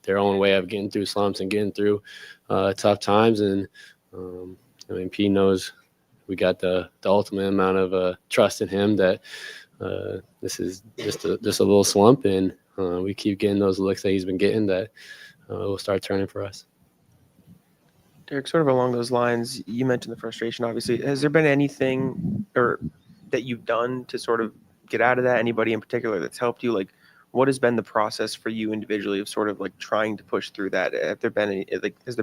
their own way of getting through slumps and getting through tough times. And I mean, P knows we got the ultimate amount of trust in him that this is just a little slump, and we keep getting those looks that he's been getting that will start turning for us. Derrick, sort of along those lines, you mentioned the frustration, obviously. Has there been anything or that you've done to sort of get out of that? Anybody in particular that's helped you? Like, what has been the process for you individually of sort of like trying to push through that? Has there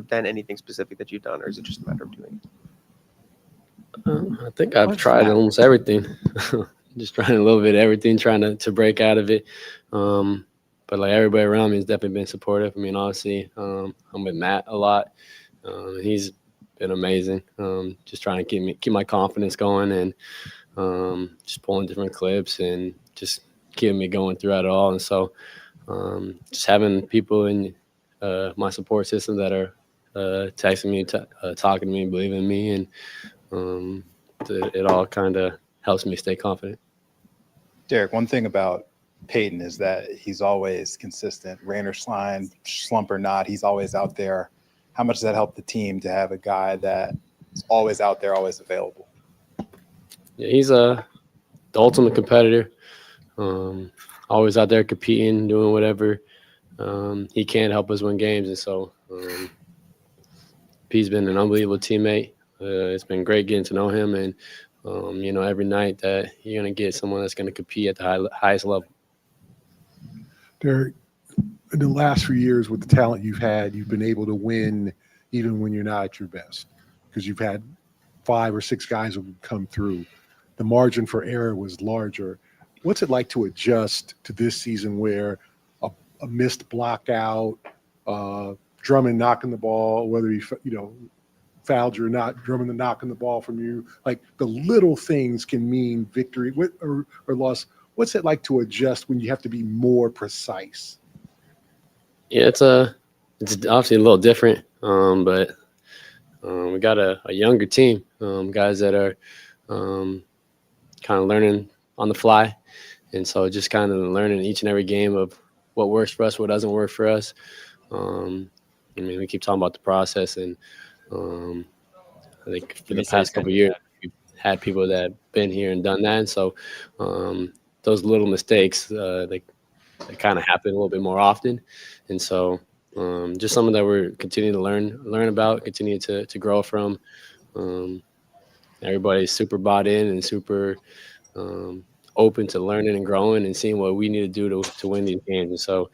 been anything specific that you've done, or is it just a matter of doing it? I think I've tried almost everything. Just trying a little bit of everything, trying to break out of it. But like everybody around me has definitely been supportive. I mean, obviously, I'm with Matt a lot. He's been amazing. Just trying to keep my confidence going, and just pulling different clips and just keeping me going throughout it all. And so just having people in my support system that are texting me, talking to me, believing in me, and it all kind of helps me stay confident. Derrick, one thing about Peyton is that he's always consistent. Rain or shine, slump or not, he's always out there. How much does that help the team to have a guy that is always out there, always available? Yeah, he's the ultimate competitor. Always out there competing, doing whatever he can to help us win games. And so P's been an unbelievable teammate. It's been great getting to know him, and every night that you're going to get someone that's going to compete at the highest level. Derrick, in the last few years with the talent you've had, you've been able to win even when you're not at your best because you've had 5 or 6 guys who come through. The margin for error was larger. What's it like to adjust to this season where a missed block out, Drummond knocking the ball, whether he fouled you or not, Drummond knocking the ball from you, like the little things can mean victory or loss. What's it like to adjust when you have to be more precise? Yeah, it's obviously a little different, but we got a younger team, guys that are kind of learning on the fly, and so just kind of learning each and every game of what works for us, what doesn't work for us. I mean, we keep talking about the process, and I think for the past couple of years, we've had people that have been here and done that, and so those little mistakes, they kind of happen a little bit more often. And so just something that we're continuing to learn about, continue to grow from. Everybody's super bought in and super open to learning and growing and seeing what we need to do to win these games. And so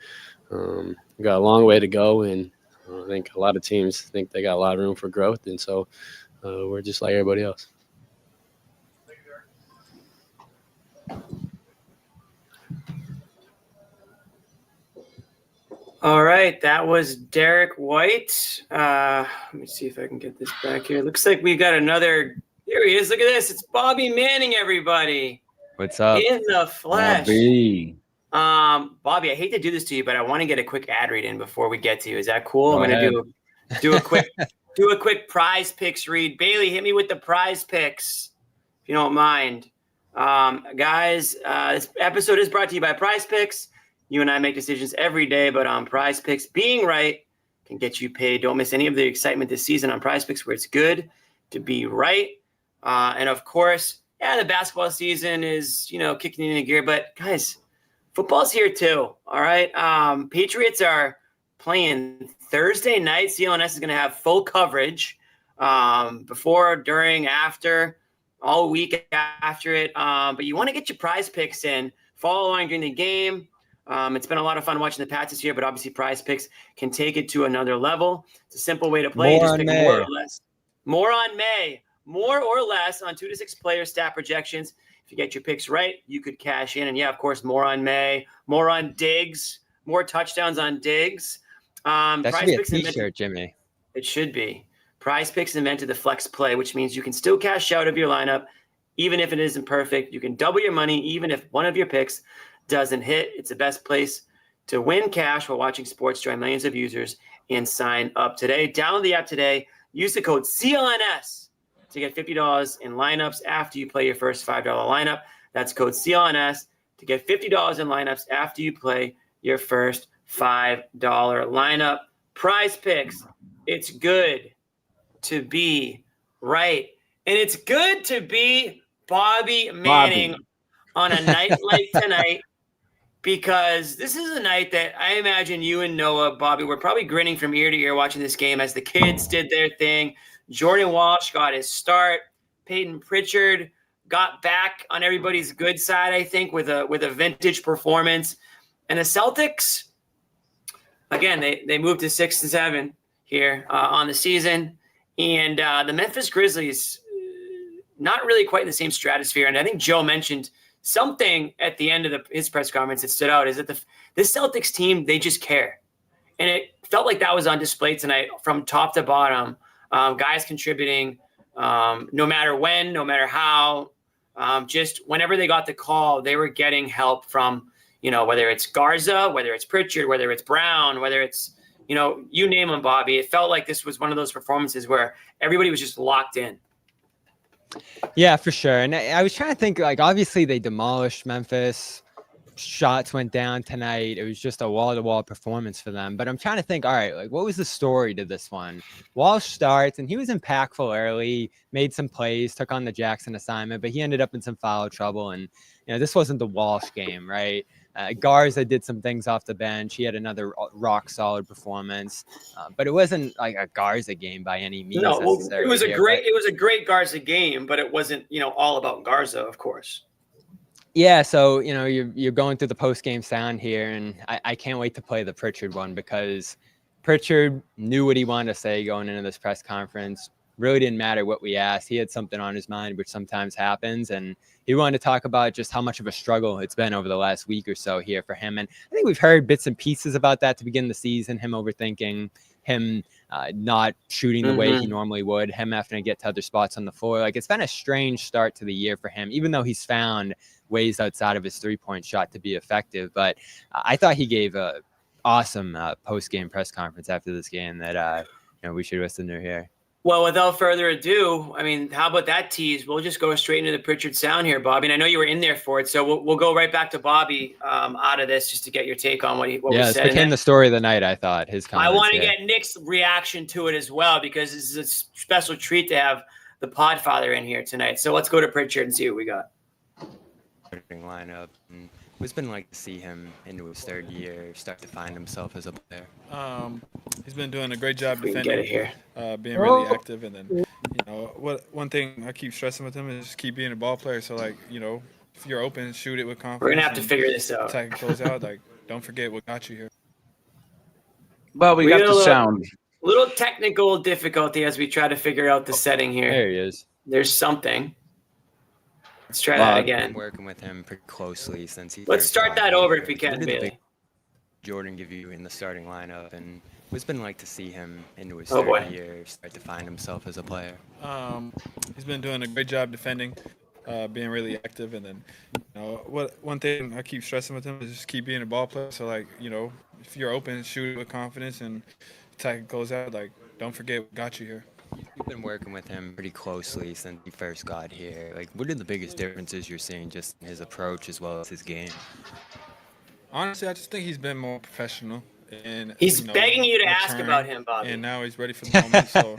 we got a long way to go, and I think a lot of teams think they got a lot of room for growth. And so we're just like everybody else. All right, that was Derrick White. Let me see if I can get this back here. Looks like we got another. Here he is. Look at this. It's Bobby Manning, everybody. What's up? In the flesh. Bobby. Bobby, I hate to do this to you, but I want to get a quick ad read in before we get to you. Is that cool? Go I'm going ahead. to do a quick prize picks read. Bailey, hit me with the prize picks, if you don't mind. Guys, this episode is brought to you by Prize Picks. You and I make decisions every day, but on Prize Picks, being right can get you paid. Don't miss any of the excitement this season on Prize Picks, where it's good to be right. And of course, the basketball season is, kicking into gear. But guys, football's here too. All right. Patriots are playing Thursday night. CLNS is going to have full coverage before, during, after, all week after it. But you want to get your Prize Picks in. Follow along during the game. It's been a lot of fun watching the Pats this year, but obviously Prize Picks can take it to another level. It's a simple way to play. More Just on pick there. more or less. More on May. More or less on 2 to 6 player stat projections. If you get your picks right, you could cash in. And yeah, of course, more on May, more on Diggs, more touchdowns on Diggs. That should be a t-shirt, Jimmy. It should be. Prize Picks invented the flex play, which means you can still cash out of your lineup, even if it isn't perfect. You can double your money, even if one of your picks doesn't hit. It's the best place to win cash while watching sports. Join millions of users and sign up today. Download the app today. Use the code CLNS to get $50 in lineups after you play your first $5 lineup. That's code CLNS to get $50 in lineups after you play your first $5 lineup. Prize Picks. It's good to be right. And it's good to be Bobby Manning on a night like tonight, because this is a night that I imagine you and Noah, Bobby, were probably grinning from ear to ear watching this game as the kids did their thing. Jordan Walsh got his start. Peyton Pritchard got back on everybody's good side, I think, with a vintage performance. And the Celtics, again, they moved to 6-7 here on the season. And the Memphis Grizzlies, not really quite in the same stratosphere. And I think Joe mentioned something at the end of his press conference that stood out, is that this Celtics team, they just care. And it felt like that was on display tonight from top to bottom. Guys contributing no matter when, no matter how. Just whenever they got the call, they were getting help from, whether it's Garza, whether it's Pritchard, whether it's Brown, whether it's, you name them, Bobby. It felt like this was one of those performances where everybody was just locked in. Yeah, for sure. And I was trying to think, obviously they demolished Memphis. Shots went down tonight. It was just a wall-to-wall performance for them. But I'm trying to think, all right, what was the story to this one? Walsh starts, and he was impactful early, made some plays, took on the Jackson assignment, but he ended up in some foul trouble. And, this wasn't the Walsh game, right? Garza did some things off the bench. He had another rock-solid performance. But it wasn't like a Garza game by any means. No, it was a great Garza game, but it wasn't, all about Garza, of course. Yeah, so you're going through the post-game sound here, and I can't wait to play the Pritchard one, because Pritchard knew what he wanted to say going into this press conference. Really didn't matter what we asked. He had something on his mind, which sometimes happens, and he wanted to talk about just how much of a struggle it's been over the last week or so here for him. And I think we've heard bits and pieces about that to begin the season, him overthinking, him not shooting the way he normally would, him having to get to other spots on the floor. It's been a strange start to the year for him, even though he's found ways outside of his three-point shot to be effective. But I thought he gave a awesome post-game press conference after this game that we should listen to here. Well, without further ado, how about that tease? We'll just go straight into the Pritchard sound here, Bobby. And I know you were in there for it, so we'll go right back to Bobby out of this just to get your take on what was said. Yeah, it became the story of the night, I thought, his comments. I want to get Nick's reaction to it as well, because this is a special treat to have the Podfather in here tonight. So let's go to Pritchard and see what we got. Lineup. And what's been like to see him into his third year start to find himself as a player? He's been doing a great job defending, get it here. Being really active, and then one thing I keep stressing with him is just keep being a ball player. So if you're open, shoot it with confidence. We're gonna have to figure this out. Attack and close out. Don't forget what got you here. Well, we got the sound. Little technical difficulty as we try to figure out the setting here. There he is. There's something. Let's try that again. I've been working with him pretty closely since he. Let's start that over if we can, Bailey. Jordan give you in the starting lineup, and what's been like to see him into his third year start to find himself as a player? He's been doing a great job defending, being really active, and then one thing I keep stressing with him is just keep being a ball player. So if you're open, shoot it with confidence and attack and close out. Don't forget what got you here. You've been working with him pretty closely since he first got here. What are the biggest differences you're seeing just in his approach as well as his game? Honestly, I just think he's been more professional. And he's begging you to ask about him, Bobby. And now he's ready for the moment. So,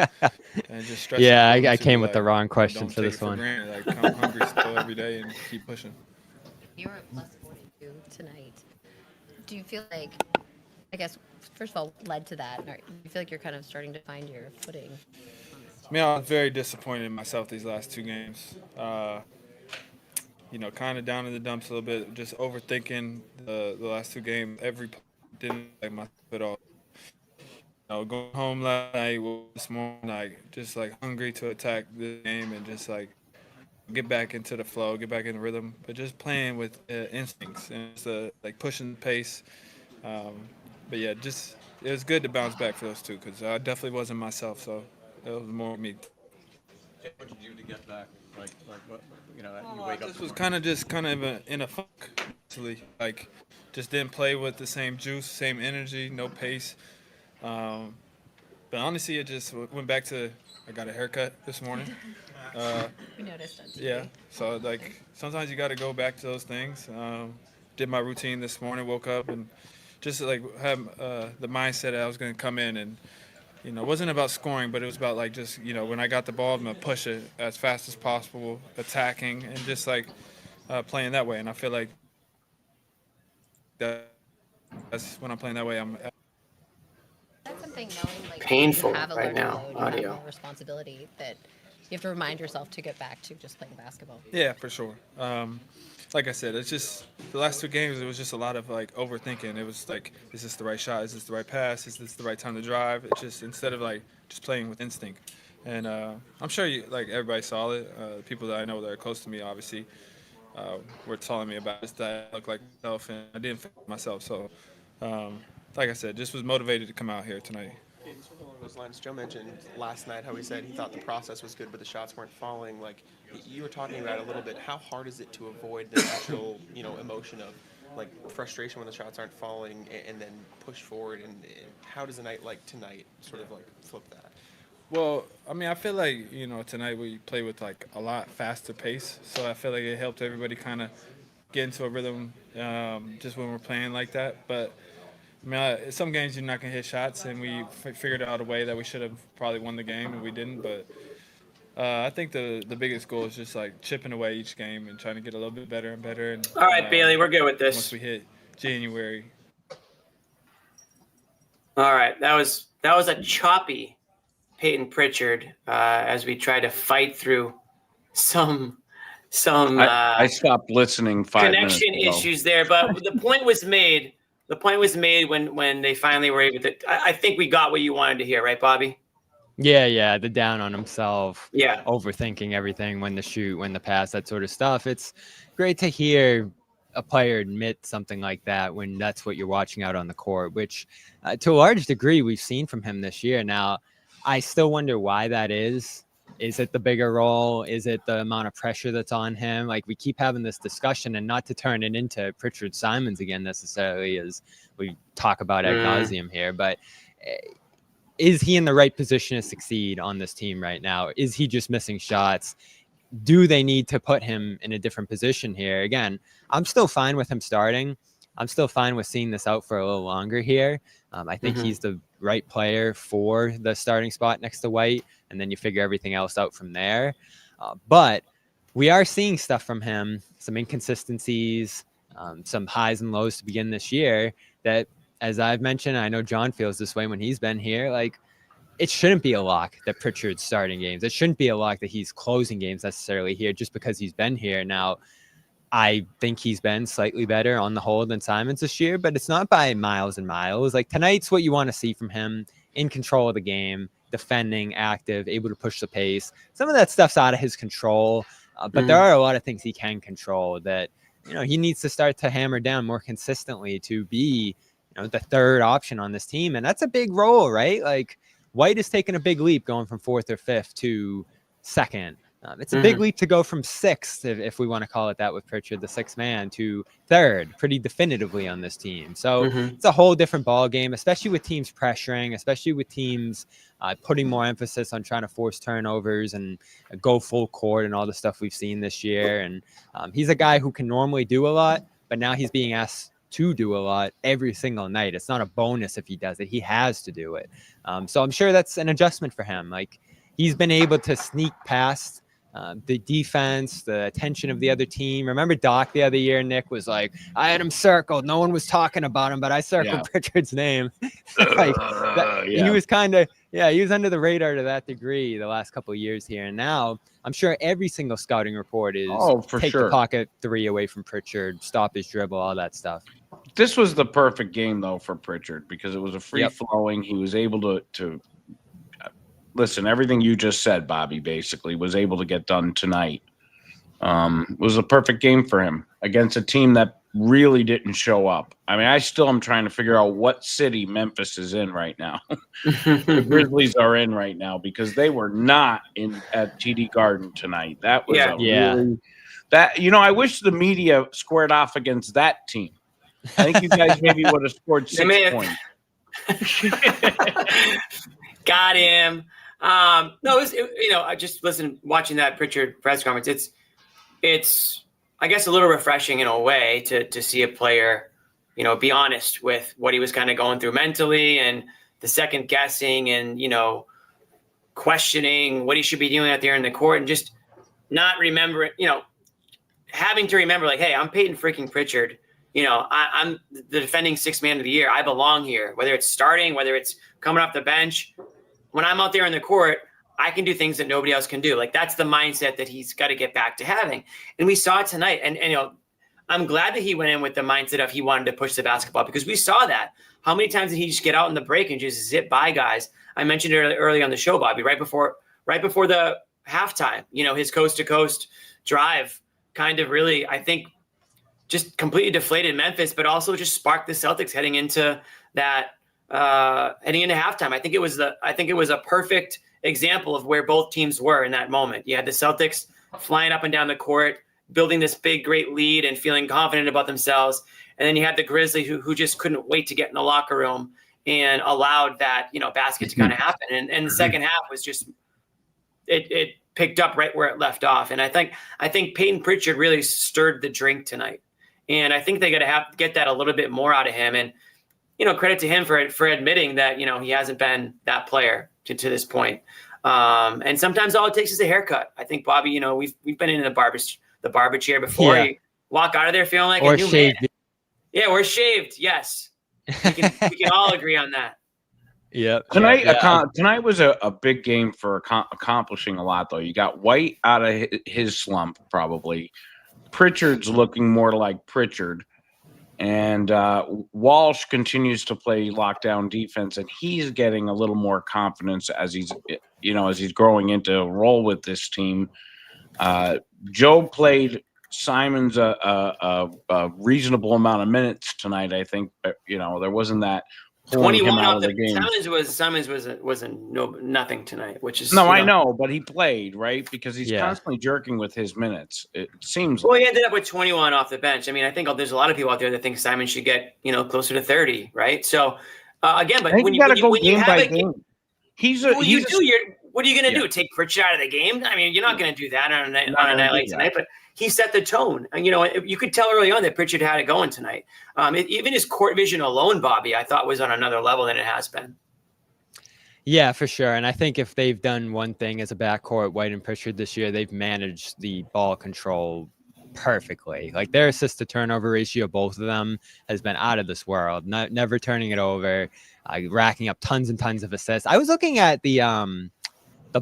and just stressing. Yeah, I came with the wrong question for this one. Come hungry still every day and keep pushing. You were at plus 42 tonight. Do you feel like, I guess, first of all, what led to that? Or do you feel like you're kind of starting to find your footing? I was very disappointed in myself these last two games. Kind of down in the dumps a little bit, just overthinking the last two games. Didn't like myself at all. going home last night, this morning, like just like hungry to attack this game and just like get back into the flow, get back in the rhythm, but just playing with instincts and just, like pushing the pace. But yeah, just it was good to bounce back for those two because I definitely wasn't myself, so it was more me. What did you do to get back? Like what? You know, you I wake up. just was kind of in a funk, actually. Like, just didn't play with the same juice, same energy, no pace. But honestly, it just went back to I got a haircut this morning. We noticed that. Yeah, so like sometimes you got to go back to those things. Did my routine this morning, woke up and just like have the mindset that I was going to come in and, you know, it wasn't about scoring, but it was about like just, you know, when I got the ball, I'm going to push it as fast as possible, attacking and just like playing that way. And I feel like that's when I'm playing that way. That's something knowing like Painful you have a right larger now, load, you audio. have more responsibility that you have to remind yourself to get back to just playing basketball. Yeah, for sure. Like I said, it's just the last two games. It was just a lot of like overthinking. It was like, is this the right shot? Is this the right pass? Is this the right time to drive? It's just instead of like just playing with instinct. And I'm sure you like everybody saw it. People that I know that are close to me, obviously, were telling me about this. That I look like myself, and I didn't feel myself. So, like I said, just was motivated to come out here tonight. Sort of along those lines, Joe mentioned last night how he said he thought the process was good, but the shots weren't falling. Like you were talking about a little bit, how hard is it to avoid the natural, you know, emotion of like frustration when the shots aren't falling, and then push forward? And how does a night like tonight sort of like flip that? Well, I mean, I feel like, you know, tonight we play with like a lot faster pace, so I feel like it helped everybody kind of get into a rhythm just when we're playing like that. But I mean, some games you're not going to hit shots, and we figured out a way that we should have probably won the game, and we didn't. But I think the biggest goal is just like chipping away each game and trying to get a little bit better and better. And, All right, Bailey, we're good with this. Once we hit January. All right, that was a choppy Peyton Pritchard as we try to fight through some I stopped listening 5 minutes connection ago. issues there, but the point was made. The point was made when they finally were able to. I think we got what you wanted to hear, right, Bobby? Yeah, the down on himself. Yeah. Overthinking everything, when the shoot, when the pass, that sort of stuff. It's great to hear a player admit something like that when that's what you're watching out on the court, which to a large degree we've seen from him this year. Now, I still wonder why that is. Is it the bigger role? Is it the amount of pressure that's on him? Like, we keep having this discussion, and not to turn it into Pritchard Simons again necessarily, as we talk about ad nauseum here, but is he in the right position to succeed on this team right now? Is he just missing shots? Do they need to put him in a different position here? Again, I'm still fine with him starting. I'm still fine with seeing this out for a little longer here. I think he's the right player for the starting spot next to White, and then you figure everything else out from there. But we are seeing stuff from him, some inconsistencies, some highs and lows to begin this year that, as I've mentioned, I know John feels this way when he's been here, like, it shouldn't be a lock that Pritchard's starting games. It shouldn't be a lock that he's closing games necessarily here just because he's been here. Now, I think he's been slightly better on the whole than Simons this year, but it's not by miles and miles. Like, tonight's what you want to see from him: in control of the game, defending, active, able to push the pace. Some of that stuff's out of his control, but there are a lot of things he can control that, you know, he needs to start to hammer down more consistently to be, you know, the third option on this team. And that's a big role, right? Like, White has taken a big leap going from fourth or fifth to second. It's a big leap to go from sixth, if we want to call it that, with Pritchard, the sixth man, to third pretty definitively on this team. So it's a whole different ball game, especially with teams pressuring, especially with teams putting more emphasis on trying to force turnovers and go full court and all the stuff we've seen this year. And he's a guy who can normally do a lot, but now he's being asked to do a lot every single night. It's not a bonus if he does it. He has to do it. So I'm sure that's an adjustment for him. Like, he's been able to sneak past the defense, the attention of the other team. Remember Doc the other year, Nick was like, I had him circled. No one was talking about him, but I circled Pritchard's name. He was kind of, he was under the radar to that degree the last couple of years here. And now I'm sure every single scouting report is for take sure. the pocket three away from Pritchard, stop his dribble, all that stuff. this was the perfect game though for Pritchard because it was a free flowing. He was able to listen. Everything you just said, Bobby, basically was able to get done tonight. It was a perfect game for him against a team that really didn't show up. I mean, I still am trying to figure out what city Memphis is in right now. The Grizzlies are in right now because they were not in at TD Garden tonight. That was really that. You know, I wish the media squared off against that team. I think you guys maybe would have scored 6 points. Got him. No, I just watching that Pritchard press conference. It's I guess a little refreshing in a way to see a player, be honest with what he was kind of going through mentally and the second guessing and, questioning what he should be doing out there in the court and just not remembering, having to remember like, hey, I'm Peyton freaking Pritchard. I'm the defending sixth man of the year. I belong here, whether it's starting, whether it's coming off the bench. When I'm out there in the court, I can do things that nobody else can do. Like that's the mindset that he's got to get back to having. And we saw it tonight. And I'm glad that he went in with the mindset of he wanted to push the basketball because we saw that. How many times did he just get out in the break and just zip by guys? I mentioned it early on the show, Bobby, right before the halftime, his coast to coast drive kind of really, I think, just completely deflated Memphis, but also just sparked the Celtics heading into that, heading into halftime. I think it was a perfect example of where both teams were in that moment. You had the Celtics flying up and down the court, building this big, great lead and feeling confident about themselves. And then you had the Grizzlies who just couldn't wait to get in the locker room and allowed that, basket to kind of happen. And the second half was just, it picked up right where it left off. And I think Peyton Pritchard really stirred the drink tonight. And I think they got to have get that a little bit more out of him. And, credit to him for admitting that, he hasn't been that player to this point. And sometimes all it takes is a haircut. I think, Bobby, we've been in the barber chair before. Yeah. You walk out of there feeling like Or a new shaved. man. Yeah, we're shaved. Yes. We can all agree on that. Yep. Tonight was a big game for accomplishing a lot, though. You got White out of his slump, probably. Pritchard's looking more like Pritchard. And Walsh continues to play lockdown defense, and he's getting a little more confidence as he's growing into a role with this team. Joe played Simons a reasonable amount of minutes tonight, I think. But, there wasn't that 21 out off of the game. Simons was nothing tonight, which is I know, but he played right because he's constantly jerking with his minutes. It seems. Well, he ended up with 21 off the bench. I mean, I think there's a lot of people out there that think Simon should get closer to 30, right? So again, but when you have a game, what are you going to do? Take Pritchard out of the game? I mean, you're not going to do that on a night like tonight, but he set the tone. And, you could tell early on that Pritchard had it going tonight. Even his court vision alone, Bobby, I thought was on another level than it has been. Yeah, for sure. And I think if they've done one thing as a backcourt, White and Pritchard this year, they've managed the ball control perfectly. Like their assist to turnover ratio, both of them, has been out of this world. Never turning it over, racking up tons and tons of assists. I was looking at the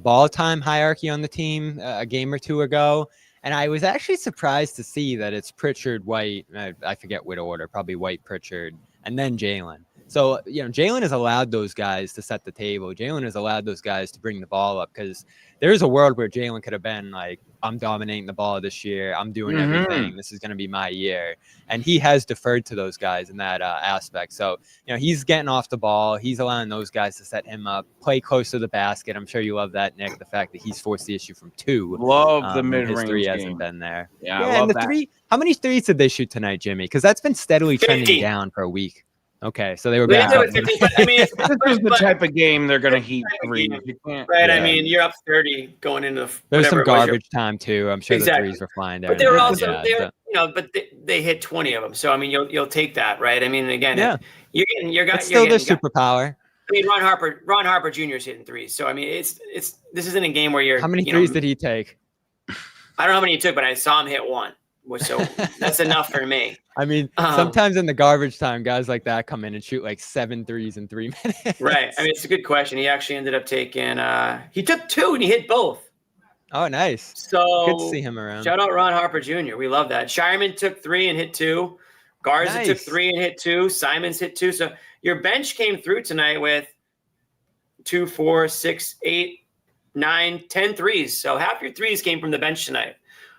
ball time hierarchy on the team a game or two ago, and I was actually surprised to see that it's Pritchard, White, I forget what order, probably White, Pritchard, and then Jaylen. So, Jaylen has allowed those guys to set the table. Jaylen has allowed those guys to bring the ball up because there's a world where Jaylen could have been like, I'm dominating the ball this year. I'm doing everything. This is going to be my year. And he has deferred to those guys in that aspect. So, he's getting off the ball. He's allowing those guys to set him up, play close to the basket. I'm sure you love that, Nick, the fact that he's forced the issue from 2. Love the mid-range His 3 game. hasn't been there. Yeah, I love and the that. 3, how many threes did they shoot tonight, Jimmy? Because that's been steadily 50. trending down for a week. Okay, so they were back. But, I mean, This is the type of game they're going to heat threes. Right. I mean, you're up 30 going into There's some whatever it was. garbage time too. I'm sure the threes were flying there. But they were also but they hit 20 of them. So I mean, you'll take that, right? I mean, again, you're getting your guy. It's still their superpower. I mean, Ron Harper Jr. is hitting threes. So I mean, it's this isn't a game where you're. How many threes did he take? I don't know how many he took, but I saw him hit one. So that's enough for me. I mean, sometimes in the garbage time, guys like that come in and shoot like 7 threes in 3 minutes. Right. I mean, it's a good question. He actually ended up taking. He took 2 and he hit both. Oh, nice. So good to see him around. Shout out Ron Harper Jr. We love that. Shireman took 3 and hit 2. Garza took Nice. 3 and hit 2. Simons hit 2. So your bench came through tonight with 2, 4, 6, 8, 9, 10 threes. So half your threes came from the bench tonight.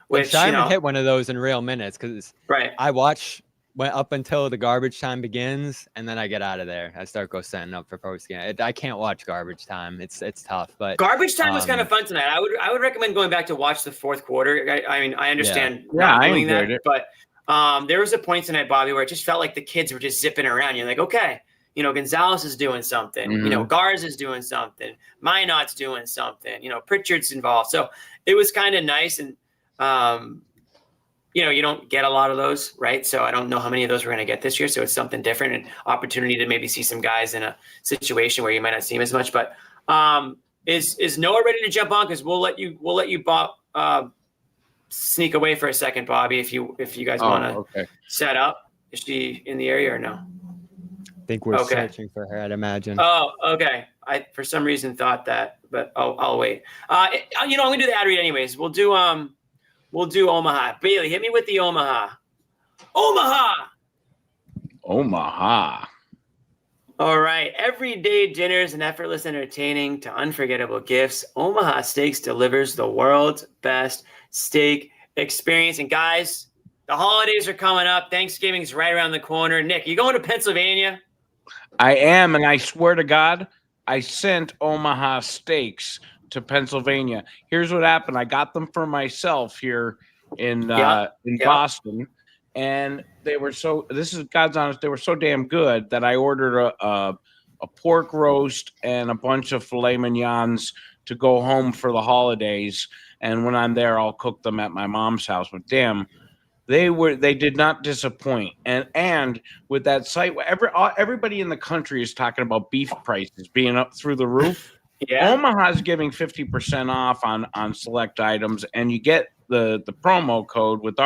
Which, Simon hit one of those in real minutes because right. I watch up until the garbage time begins, and then I get out of there. I start setting up for postgame. I can't watch garbage time. It's tough. But Garbage time was kind of fun tonight. I would recommend going back to watch the fourth quarter. I mean, I understand not I doing that, enjoyed it. but there was a point tonight, Bobby, where it just felt like the kids were just zipping around. You're like, okay, Gonzalez is doing something. Garza is doing something. Minot's doing something. Pritchard's involved. So it was kind of nice. And, you don't get a lot of those, right? So I don't know how many of those we're going to get this year. So it's something different, and opportunity to maybe see some guys in a situation where you might not see him as much. But is Noah ready to jump on? Because we'll let you sneak away for a second, Bobby, if you guys want to set up. Is she in the area or no? I think we're searching for her, I'd imagine. Oh, okay. I for some reason thought that, but I'll wait. I'm gonna do the ad read anyways. We'll do Omaha. Bailey, hit me with the Omaha. Omaha. All right. Everyday dinners and effortless entertaining to unforgettable gifts. Omaha Steaks delivers the world's best steak experience. And guys, the holidays are coming up. Thanksgiving's right around the corner. Nick, you going to Pennsylvania? I am, and I swear to God, I sent Omaha Steaks to Pennsylvania. Here's what happened. I got them for myself here in Boston, and they were this is God's honest, they were so damn good that I ordered a pork roast and a bunch of filet mignons to go home for the holidays. And when I'm there, I'll cook them at my mom's house. But damn, they did not disappoint. And with that site, everybody in the country is talking about beef prices being up through the roof. Yeah. Omaha's giving 50% off on select items, and you get the promo code with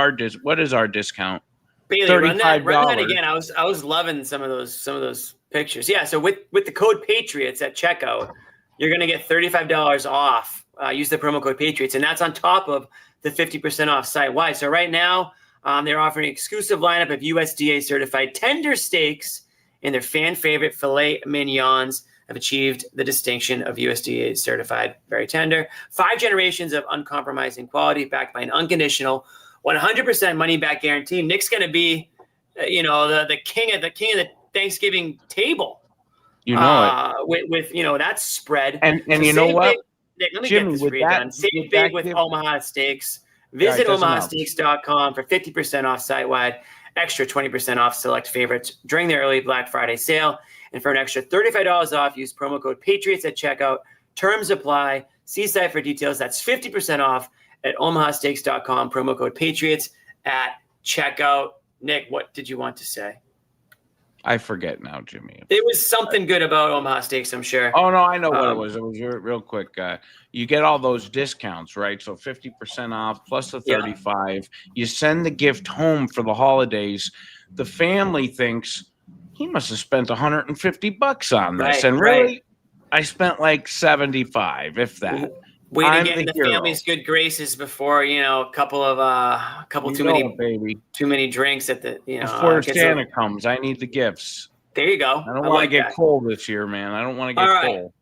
what is our discount? Bailey, run that again. I was loving some of those pictures. Yeah, so with the code Patriots at checkout, you're gonna get $35 off. Use the promo code Patriots, and that's on top of the 50% off site wide. So right now, they're offering an exclusive lineup of USDA certified tender steaks, and their fan favorite filet mignons have achieved the distinction of USDA certified very tender. 5 generations of uncompromising quality, backed by an unconditional 100% money back guarantee. Nick's going to be, the king of the Thanksgiving table. You know it with that spread. And so you know what, Nick, let me Jimmy, get this read done. Save big with Omaha Steaks. Visit omahasteaks.com for 50% off site-wide, extra 20% off select favorites during their early Black Friday sale. And for an extra $35 off, use promo code Patriots at checkout. Terms apply. See site for details. That's 50% off at omahasteaks.com. Promo code Patriots at checkout. Nick, what did you want to say? I forget now, Jimmy. It was something good about Omaha Steaks, I'm sure. Oh, no, I know what it was. It was real quick. You get all those discounts, right? So 50% off plus the 35. You send the gift home for the holidays. The family thinks he must have spent $150 on this. Right, and really, I spent like 75, if that. Way to get in the family's good graces before, a couple too many drinks at the, Before Santa comes, I need the gifts. There you go. I don't want to get cold this year, man. I don't want to get cold.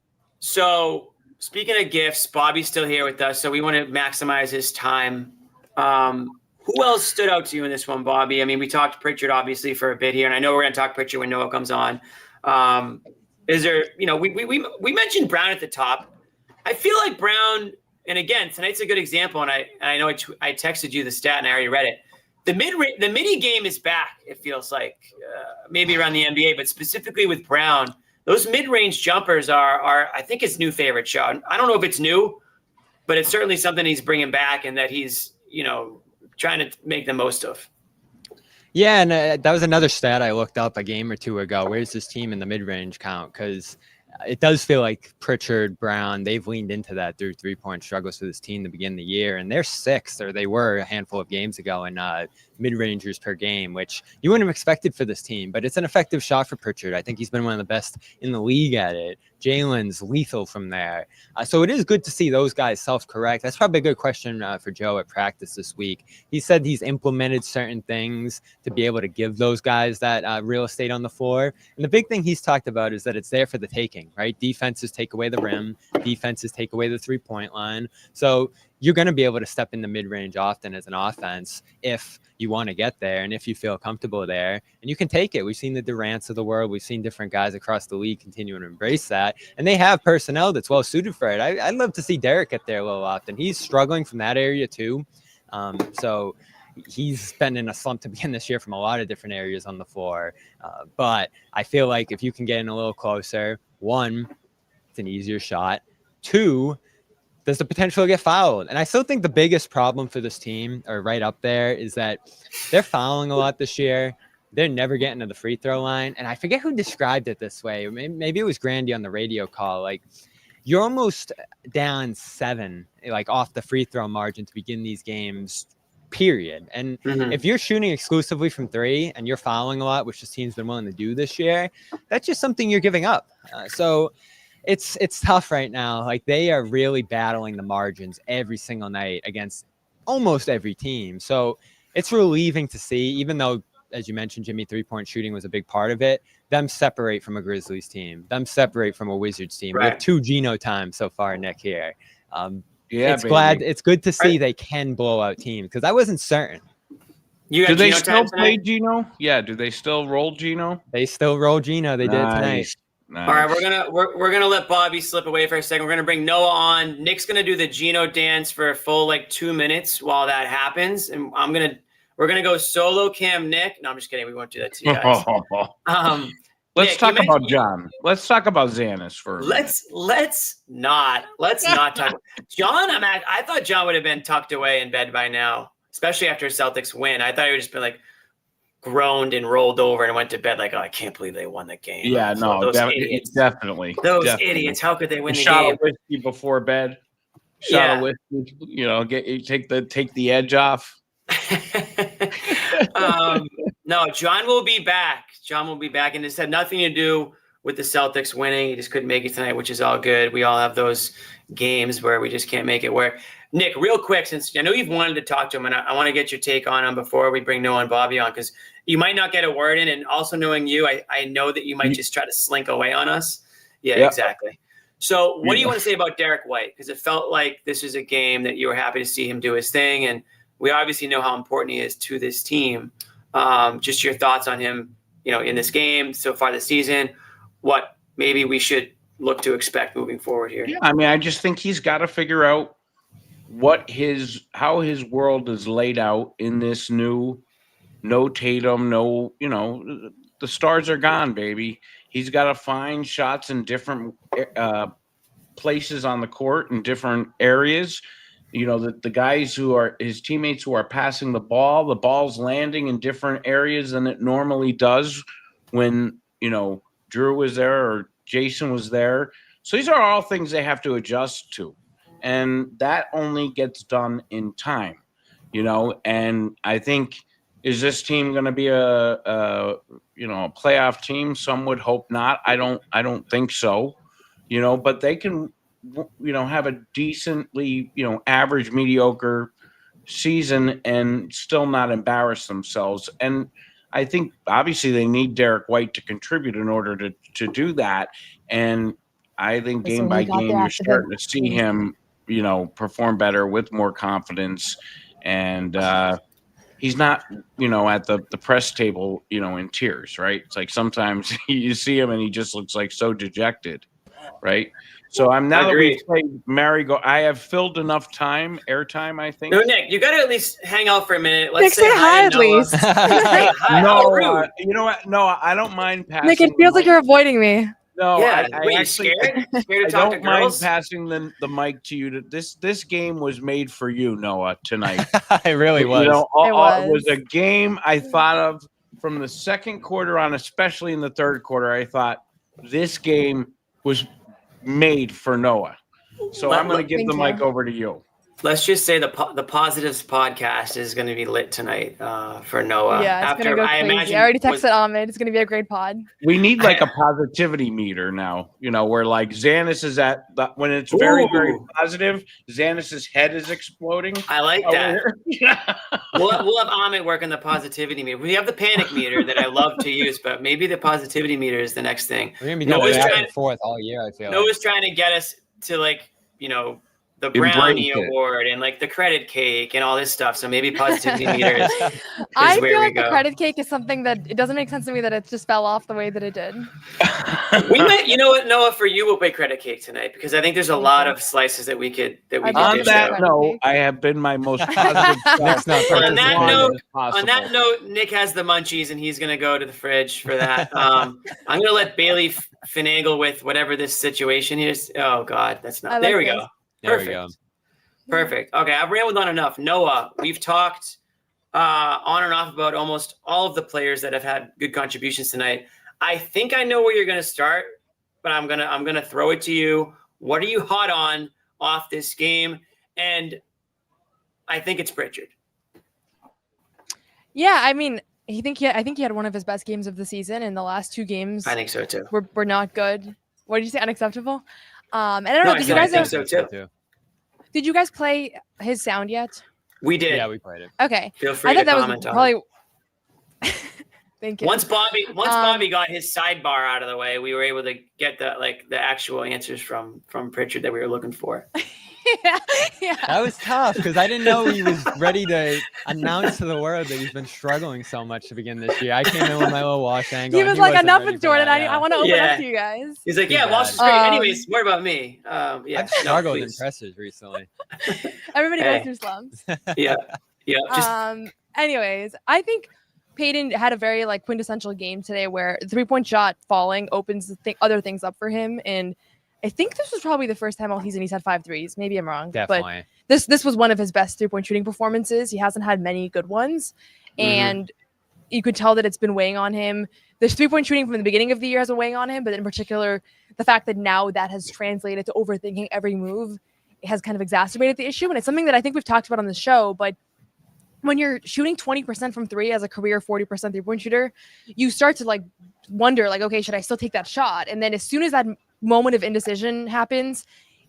So speaking of gifts, Bobby's still here with us, so we want to maximize his time. Who else stood out to you in this one, Bobby? I mean, we talked Pritchard obviously for a bit here, and I know we're going to talk Pritchard when Noah comes on. Is there, we mentioned Brown at the top. I feel like Brown, and again, tonight's a good example, and I know I texted you the stat, and I already read it. The midi game is back, it feels like, maybe around the NBA, but specifically with Brown, those mid-range jumpers are I think his new favorite shot. I don't know if it's new, but it's certainly something he's bringing back and that he's, trying to make the most of. Yeah, and that was another stat I looked up a game or two ago. Where's this team in the mid-range count? Because it does feel like Pritchard, Brown, they've leaned into that through three-point struggles for this team to begin the year, and they're 6th, or they were a handful of games ago in mid-rangers per game, which you wouldn't have expected for this team, but it's an effective shot for Pritchard. I think he's been one of the best in the league at it. Jaylen's lethal from there. So it is good to see those guys self-correct. That's probably a good question for Joe at practice this week. He said he's implemented certain things to be able to give those guys that real estate on the floor. And the big thing he's talked about is that it's there for the taking, right? Defenses take away the rim. Defenses take away the three-point line. So you're going to be able to step in the mid-range often as an offense if you want to get there and if you feel comfortable there, and you can take it. We've seen the Durants of the world. We've seen different guys across the league continuing to embrace that, and they have personnel that's well suited for it. I'd love to see Derrick get there a little often. He's struggling from that area too. So he's been in a slump to begin this year from a lot of different areas on the floor. But I feel like if you can get in a little closer, one, it's an easier shot. Two, there's the potential to get fouled. And I still think the biggest problem for this team, or right up there, is that they're fouling a lot this year. They're never getting to the free throw line. And I forget who described it this way. Maybe it was Grandy on the radio call. Like, you're almost down 7, like off the free throw margin to begin these games, period. And if you're shooting exclusively from 3 and you're fouling a lot, which this team's been willing to do this year, that's just something you're giving up. So it's tough right now. Like, they are really battling the margins every single night against almost every team. So it's relieving to see, even though, as you mentioned, Jimmy, 3-point shooting was a big part of it, them separate from a Grizzlies team, them separate from a Wizards team. Right. We have 2 Geno times so far, Nick, here. It's good to see they can blow out teams, because I wasn't certain. Do they still play Geno? Yeah. Do they still roll Geno? They still roll Geno. They did tonight. Nice. All right, we're gonna let Bobby slip away for a second. We're gonna bring Noah on. Nick's gonna do the Geno dance for a full 2 minutes while that happens, and we're gonna go solo cam Nick. No, I'm just kidding. We won't do that to you guys. Let's Nick, talk about John. Let's talk about Zannis for a minute. Let's not talk. John, I thought John would have been tucked away in bed by now, especially after a Celtics win. I thought he would just been groaned and rolled over and went to bed like, oh, I can't believe they won the game. Yeah, so no, idiots. definitely. Those idiots. How could they win the shot game? Of whiskey before bed. Shot of whiskey, take the edge off. No, John will be back. And this had nothing to do with the Celtics winning. He just couldn't make it tonight, which is all good. We all have those games where we just can't make it work. Nick, real quick, since I know you've wanted to talk to him, and I want to get your take on him before we bring Noah and Bobby on, because you might not get a word in, and also knowing you, I know that you might just try to slink away on us. Yeah, exactly. So what do you want to say about Derrick White? Because it felt like this was a game that you were happy to see him do his thing, and we obviously know how important he is to this team. Just your thoughts on him, in this game so far this season, what maybe we should look to expect moving forward here. Yeah, I just think he's got to figure out how his world is laid out in this new, no Tatum, the stars are gone, baby. He's got to find shots in different places on the court in different areas. The guys who are his teammates who are passing the ball's landing in different areas than it normally does when, Drew was there or Jason was there. So these are all things they have to adjust to. And that only gets done in time, and I think, is this team going to be a playoff team? Some would hope not. I don't think so, but they can, have a decently, average, mediocre season and still not embarrass themselves. And I think obviously they need Derrick White to contribute in order to do that. And I think game by game, you're starting to see him, perform better with more confidence. And he's not, at the press table, in tears, right? It's like sometimes you see him and he just looks like so dejected, right? So I'm now that we play Marigo, I have filled enough airtime, I think. No, Nick, you got to at least hang out for a minute. Nick, say hi at least. Say hi. No, you know what? No, I don't mind passing. Nick, it feels like you're avoiding me. No, yeah, I actually scared to I talk don't to girls? mind passing the mic to you. This game was made for you, Noah, tonight. It really was. It was a game I thought of from the second quarter on, especially in the third quarter. I thought this game was made for Noah. So I'm going to give the mic over to you. let's just say the Positives podcast is going to be lit tonight for Noah. Yeah, it's gonna go crazy. I already texted Ahmed. It's gonna be a great pod. We need like a positivity meter now, where like Zannis is when it's very, very positive, Zannis's head is exploding. I like that. We'll have Ahmed work on the positivity meter. We have the panic meter that I love to use, but maybe the positivity meter is the next thing. We're going to be going back and forth all year, I feel Noah's trying to get us to the brownie award and like the credit cake and all this stuff. So maybe positivity meter is I where feel we like go. the credit cake is something that it doesn't make sense to me that it just fell off the way that it did. We might, you know what, Noah, for you, we'll play credit cake tonight because I think there's a lot of slices that we could On dish that out. note, I have been my most positive. On that note, Nick has the munchies and he's going to go to the fridge for that. I'm going to let Bailey finagle with whatever this situation is. Oh God, that's not. There we go. Perfect. Perfect. Okay, I've rambled on enough. Noah, we've talked on and off about almost all of the players that have had good contributions tonight. I think I know where you're going to start, but I'm gonna throw it to you. What are you hot on off this game? And I think it's Pritchard. Yeah, I mean, I think he had one of his best games of the season. In the last two games, I think so too. Were not good. What did you say? Unacceptable. And I don't know. Did you guys? I think so too. Did you guys play his sound yet? We did. Yeah, we played it. Okay. Feel free to comment on it. Thank you. Once Bobby got his sidebar out of the way, we were able to get the actual answers from Pritchard that we were looking for. Yeah. That was tough because I didn't know he was ready to announce to the world that he's been struggling so much to begin this year. I came in with my little Walsh angle. He was like, enough with Jordan. I want to open up to you guys. He's like, yeah, Walsh is great. Anyways, more about me. Yeah, I've struggled in pressers recently. Everybody goes through slumps. Yeah. Anyways, I think Payton had a very quintessential game today where the 3-point shot falling opens other things up for him. And I think this was probably the first time all season he's had 5 threes. Maybe I'm wrong. Definitely. But this was one of his best 3-point shooting performances. He hasn't had many good ones. And you could tell that it's been weighing on him. This 3-point shooting from the beginning of the year has been weighing on him, but in particular, the fact that now that has translated to overthinking every move has kind of exacerbated the issue. And it's something that I think we've talked about on the show, but when you're shooting 20% from 3 as a career 40% 3-point shooter, you start to wonder okay, should I still take that shot? And then as soon as that moment of indecision happens,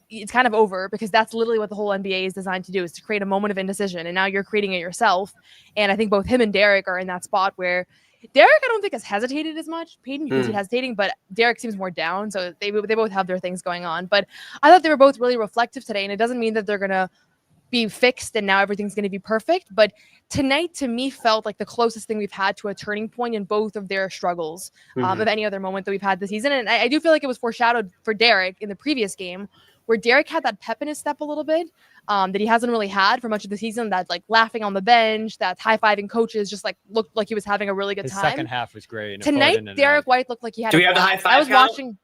it's kind of over because that's literally what the whole NBA is designed to do, is to create a moment of indecision. And now you're creating it yourself. And I think both him and Derrick are in that spot where Derrick, I don't think, has hesitated as much. Payton, you can see hesitating, but Derrick seems more down. So they both have their things going on. But I thought they were both really reflective today. And it doesn't mean that they're going to be fixed and now everything's going to be perfect. But tonight, to me, felt like the closest thing we've had to a turning point in both of their struggles of any other moment that we've had this season. And I do feel like it was foreshadowed for Derrick in the previous game, where Derrick had that pep in his step a little bit that he hasn't really had for much of the season. That laughing on the bench, that high-fiving coaches, just looked like he was having a really good His time. second half was great. Tonight, Derrick White looked like he had. Do we have the high five? I was watching.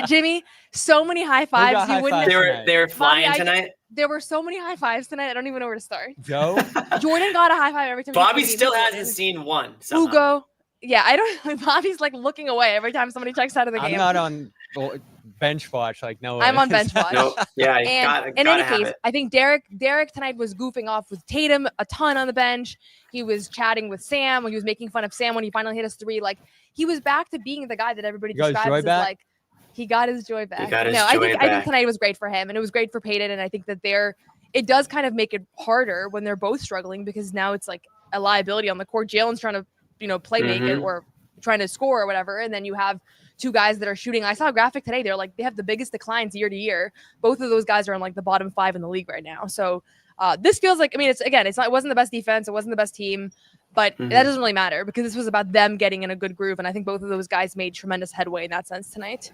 Jimmy, so many high fives. You wouldn't. They were flying Bobby, tonight. There were so many high fives tonight. I don't even know where to start. Joe, Jordan got a high five every time. Bobby still hasn't seen one. somehow. Ugo. Yeah, I don't. Bobby's looking away every time somebody checks out of the game. I'm not on bench watch no. I'm on bench watch. No, yeah, and in any case, I think Derrick tonight was goofing off with Tatum a ton on the bench. He was chatting with Sam when he was making fun of Sam when he finally hit his 3. He was back to being the guy that everybody describes as he got his joy back. I think tonight was great for him, and it was great for Payton. And I think that it does kind of make it harder when they're both struggling, because now it's a liability on the court. Jalen's trying to play make it or trying to score or whatever, and then you have 2 guys that are shooting. I saw a graphic today. They're they have the biggest declines year to year. Both of those guys are in the bottom 5 in the league right now. So this feels it wasn't the best defense. It wasn't the best team, but that doesn't really matter because this was about them getting in a good groove. And I think both of those guys made tremendous headway in that sense tonight.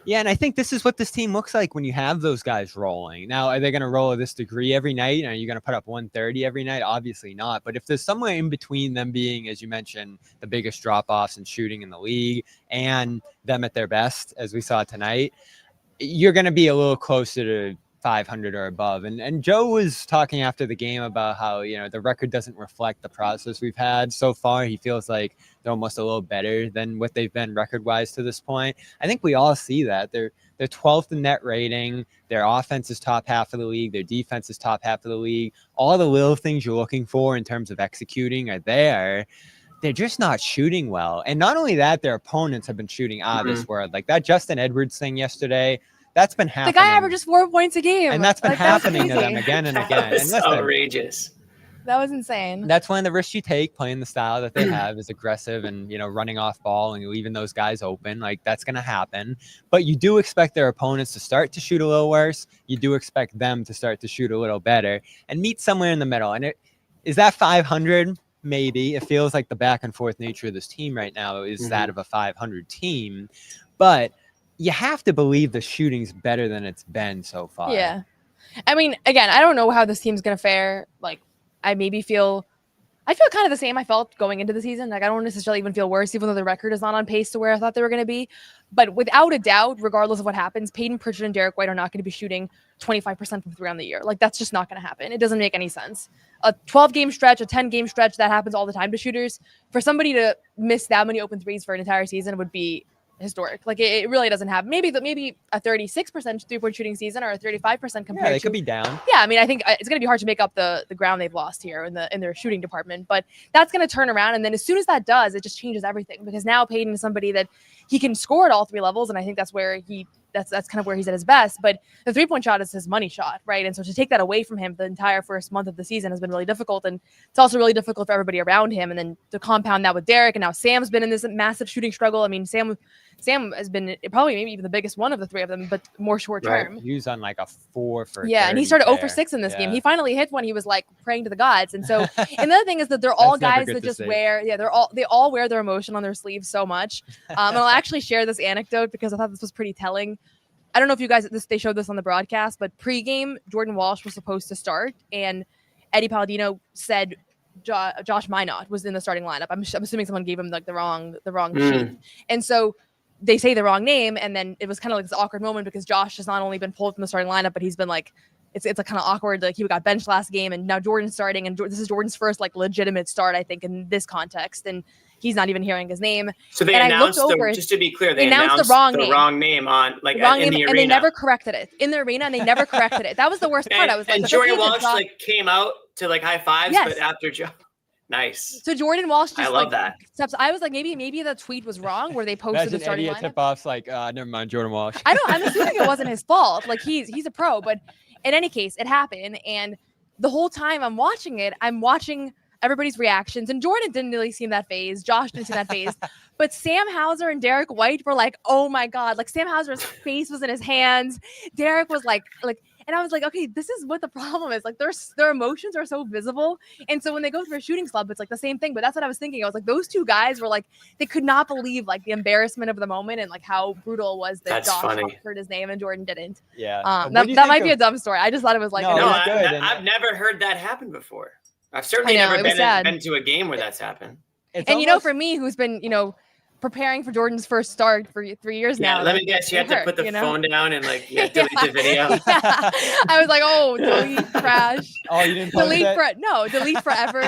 Yeah, and I think this is what this team looks like when you have those guys rolling. Now, are they going to roll to this degree every night? Are you going to put up 130 every night? Obviously not. But if there's somewhere in between them being, as you mentioned, the biggest drop-offs in shooting in the league and them at their best, as we saw tonight, you're going to be a little closer to 500 or above. And Joe was talking after the game about how, you know, the record doesn't reflect the process we've had so far. He feels like they're almost a little better than what they've been record-wise to this point. I think we all see that. They're 12th in net rating. Their offense is top half of the league. Their defense is top half of the league. All the little things you're looking for in terms of executing are there. They're just not shooting well. And not only that, their opponents have been shooting out of this world. Like that Justin Edwards thing yesterday, that's been happening. The guy averages 4 points a game. And that's been Like, happening to crazy. them again and again. That's And listen, outrageous. That was insane. that's one of the risks you take playing the style that they have is aggressive and, you know, running off ball and leaving those guys open. Like that's going to happen. But you do expect their opponents to start to shoot a little worse. You do expect them to start to shoot a little better and meet somewhere in the middle. And is that 500? Maybe. It feels like the back and forth nature of this team right now is that of a 500 team. But you have to believe the shooting's better than it's been so far. Yeah. I mean, again, I don't know how this team's going to fare. Like, I feel kind of the same I felt going into the season. Like, I don't necessarily even feel worse, even though the record is not on pace to where I thought they were going to be. But without a doubt, regardless of what happens, Peyton Pritchard and Derrick White are not going to be shooting 25% from 3 on the year. Like, that's just not going to happen. It doesn't make any sense. A 12-game stretch, a 10-game stretch, that happens all the time to shooters. For somebody to miss that many open threes for an entire season would be historic. Like it really doesn't happen. Maybe a 36% 3-point shooting season or a 35% compared Yeah, they to, could be down. Yeah, I mean, I think it's going to be hard to make up the ground they've lost here in their shooting department, but that's going to turn around. And then as soon as that does, it just changes everything because now Peyton is somebody that he can score at all 3 levels. And I think that's where that's kind of where he's at his best. But the 3-point shot is his money shot, right? And so to take that away from him the entire first month of the season has been really difficult. And it's also really difficult for everybody around him. And then to compound that with Derrick, and now Sam's been in this massive shooting struggle. I mean, Sam has been probably maybe even the biggest one of the 3 of them, but more short term. Right. He was on like a 4 for and he 30 started 0 there. for 6 in this game. Yeah. He finally hit one. He was like praying to the gods. And so, and the other thing is that they're all That's never guys good that to just see. they all wear their emotion on their sleeves so much. And I'll actually share this anecdote because I thought this was pretty telling. I don't know if you guys, they showed this on the broadcast, but pregame, Jordan Walsh was supposed to start, and Eddie Palladino said Josh Minot was in the starting lineup. I'm assuming someone gave him like the wrong sheet, and so they say the wrong name, and then it was kind of like this awkward moment because Josh has not only been pulled from the starting lineup, but he's been like it's like kind of awkward. Like he got benched last game, and now Jordan's starting, and this is Jordan's first like legitimate start, I think, in this context, and he's not even hearing his name. So they and announced just to be clear, they announced the wrong name on like the wrong in name, the arena. and they never corrected it in the arena, and they never corrected it. That was the worst part. I was like, and but Jordan that's Walsh like came out to like high fives, Yes. but after Joe, nice. So Jordan Walsh just I love that. steps. I was like, maybe the tweet was wrong where they posted Imagine the starting Eddie at lineup. tip-offs like, never mind, Jordan Walsh. I'm assuming it wasn't his fault. Like he's a pro, but in any case, it happened. And the whole time I'm watching everybody's reactions. And Jordan didn't really seem that phased. Josh didn't seem that phased. But Sam Hauser and Derrick White were like, oh my God. Like Sam Hauser's face was in his hands. Derrick was like, and I was like, okay, this is what the problem is. Like their emotions are so visible. And so when they go through a shooting slump, it's like the same thing. But that's what I was thinking. I was like, those 2 guys were like, they could not believe like the embarrassment of the moment and like how brutal it was that That's Josh funny. heard his name and Jordan didn't. Yeah. That might be a dumb story. I just thought it was like, I've never heard that happen before. I've certainly I know, never it was sad. been to a game where that's happened. And for me, who's been, preparing for Jordan's first start for 3 years now. Yeah, let me guess. You had to put the phone down and like delete the video. I was like, oh, delete, crash. Oh, you didn't post delete it? delete forever.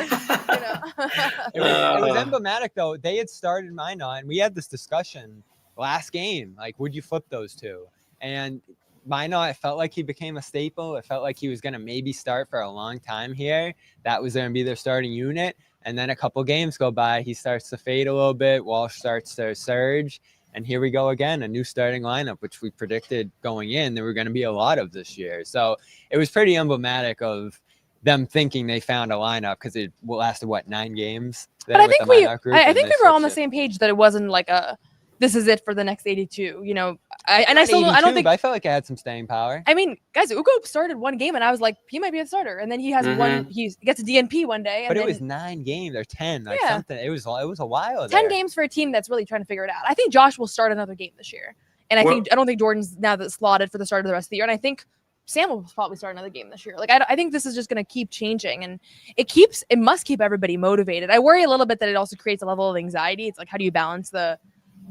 It was emblematic though. They had started Minot, and we had this discussion last game. Like, would you flip those 2? And Minot, it felt like he became a staple. It felt like he was going to maybe start for a long time here. That was going to be their starting unit. And then a couple games go by, he starts to fade a little bit. Walsh starts to surge. And here we go again, a new starting lineup, which we predicted going in there were going to be a lot of this year. So it was pretty emblematic of them thinking they found a lineup because it lasted, 9 games? But I think I think we were on the same page that it wasn't like this is it for the next 82. I don't think I felt like I had some staying power. I mean, guys, Ugo started 1 game, and I was like, he might be a starter, and then he has one. He gets a DNP one day, But and it was 9 games or 10, like Yeah. something. It was a while. 10 games for a team that's really trying to figure it out. I think Josh will start another game this year, and I don't think Jordan's now that's slotted for the start of the rest of the year, and I think Sam will probably start another game this year. Like I think this is just going to keep changing, and it must keep everybody motivated. I worry a little bit that it also creates a level of anxiety. It's like, how do you balance the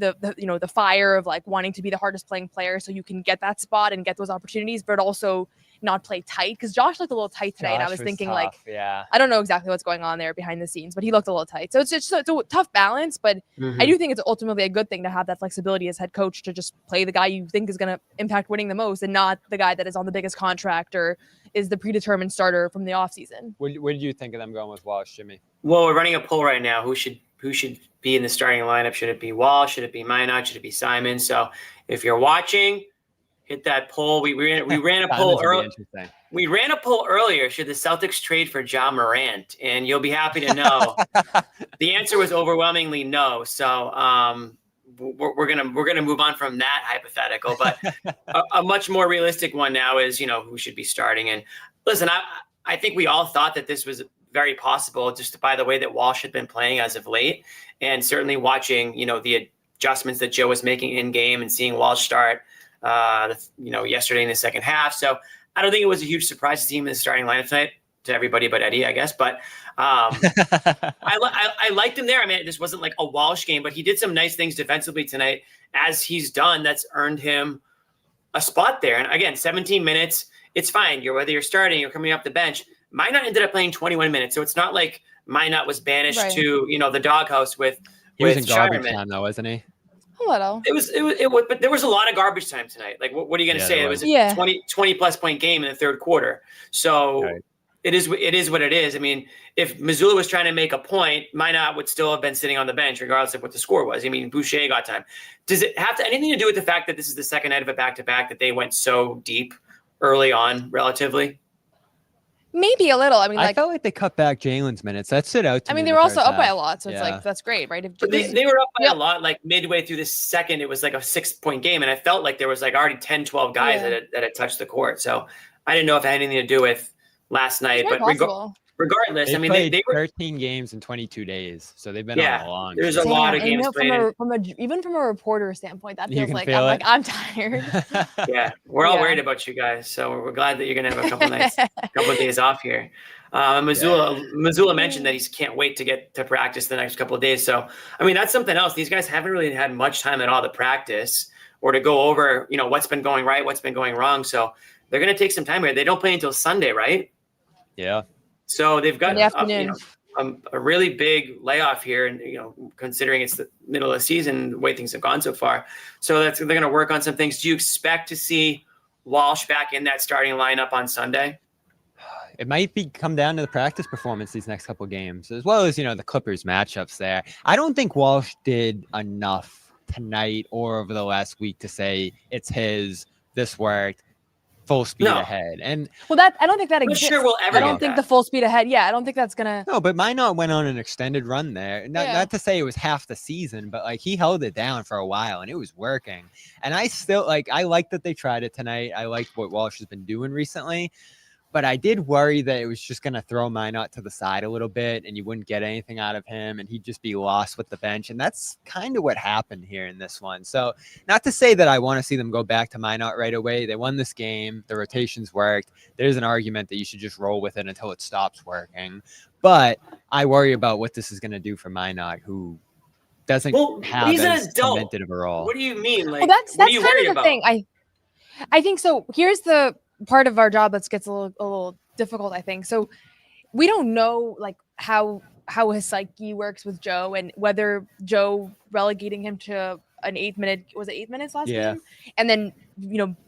the fire of like wanting to be the hardest playing player so you can get that spot and get those opportunities, but also not play tight, because Josh looked a little tight today, and I was thinking tough, yeah. I don't know exactly what's going on there behind the scenes, but he looked a little tight. So it's a tough balance, but I do think it's ultimately a good thing to have that flexibility as head coach to just play the guy you think is going to impact winning the most, and not the guy that is on the biggest contract or is the predetermined starter from the offseason. What did you think of them going with Walsh, Jimmy? Well, we're running a poll right now. Who should be in the starting lineup? Should it be Walsh? Should it be Minot? Should it be Simon? So if you're watching, hit that poll. We ran a poll earlier. We ran a poll earlier. Should the Celtics trade for Ja Morant? And you'll be happy to know the answer was overwhelmingly no. So we're gonna move on from that hypothetical. But a much more realistic one now is, who should be starting. And listen, I think we all thought that this was very possible just by the way that Walsh had been playing as of late, and certainly watching the adjustments that Joe was making in game and seeing Walsh start yesterday in the second half. So I don't think it was a huge surprise to see him in the starting lineup tonight, to everybody but Eddie, I guess. But I liked him there. I mean, this wasn't like a Walsh game, but he did some nice things defensively tonight, as he's done. That's earned him a spot there. And again, 17 minutes, it's fine. Whether you're starting or coming off the bench. Minot ended up playing 21 minutes, so it's not like Minot was banished to the doghouse with. He was in garbage Shireman. time though, wasn't he? A little. It was, but there was a lot of garbage time tonight. Like, what are you going to say? It was a 20 plus point game in the third quarter. So it is what it is. I mean, if Mazzulla was trying to make a point, Minot would still have been sitting on the bench, regardless of what the score was. I mean, Boucher got time. Does it have anything to do with the fact that this is the second night of a back-to-back, that they went so deep early on, relatively? Maybe a little. I mean, I felt like they cut back Jaylen's minutes. That stood out to me. I mean, in they the were also first up by half. a lot, so it's like that's great, right? But they were up by a lot, like midway through the second. It was like a 6-point game, and I felt like there was like already 10, 12 guys that had touched the court. So I didn't know if it had anything to do with last night. But regardless, They I mean, played they were 13 games in 22 days, so they've been on a long. There's a lot of games played. Even from a reporter standpoint, that feels like feel I'm tired. Yeah, we're all worried about you guys, so we're glad that you're gonna have a couple nights, couple of days off here. Mazzulla mentioned that he can't wait to get to practice the next couple of days. So, I mean, that's something else. These guys haven't really had much time at all to practice or to go over, what's been going right, what's been going wrong. So they're going to take some time here. They don't play until Sunday, right? Yeah. So they've got in the afternoon. A really big layoff here, and considering it's the middle of the season, the way things have gone so far. So they're going to work on some things. Do you expect to see Walsh back in that starting lineup on Sunday? It might come down to the practice performance these next couple games, as well as the Clippers matchups there. I don't think Walsh did enough tonight or over the last week to say it's his, this worked, full speed ahead. And I don't think that exists. Sure we'll ever I don't think the full speed ahead. Yeah, I don't think that's gonna. No, but Minot went on an extended run there. Not to say it was half the season, but like he held it down for a while and it was working. And I still I like that they tried it tonight. I liked what Walsh has been doing recently. But I did worry that it was just going to throw Minot to the side a little bit and you wouldn't get anything out of him and he'd just be lost with the bench. And that's kind of what happened here in this one. So not to say that I want to see them go back to Minot right away. They won this game. The rotations worked. There's an argument that you should just roll with it until it stops working. But I worry about what this is going to do for Minot, who doesn't have he's as an adult. cemented of a role. What do you mean? Like, Well, that's what are you kind worried of the about? thing. I think so. Here's the part of our job that gets a little difficult, I think. So we don't know like how his psyche works with Joe, and whether Joe relegating him to an 8 minute, was it 8 minutes last game? And then,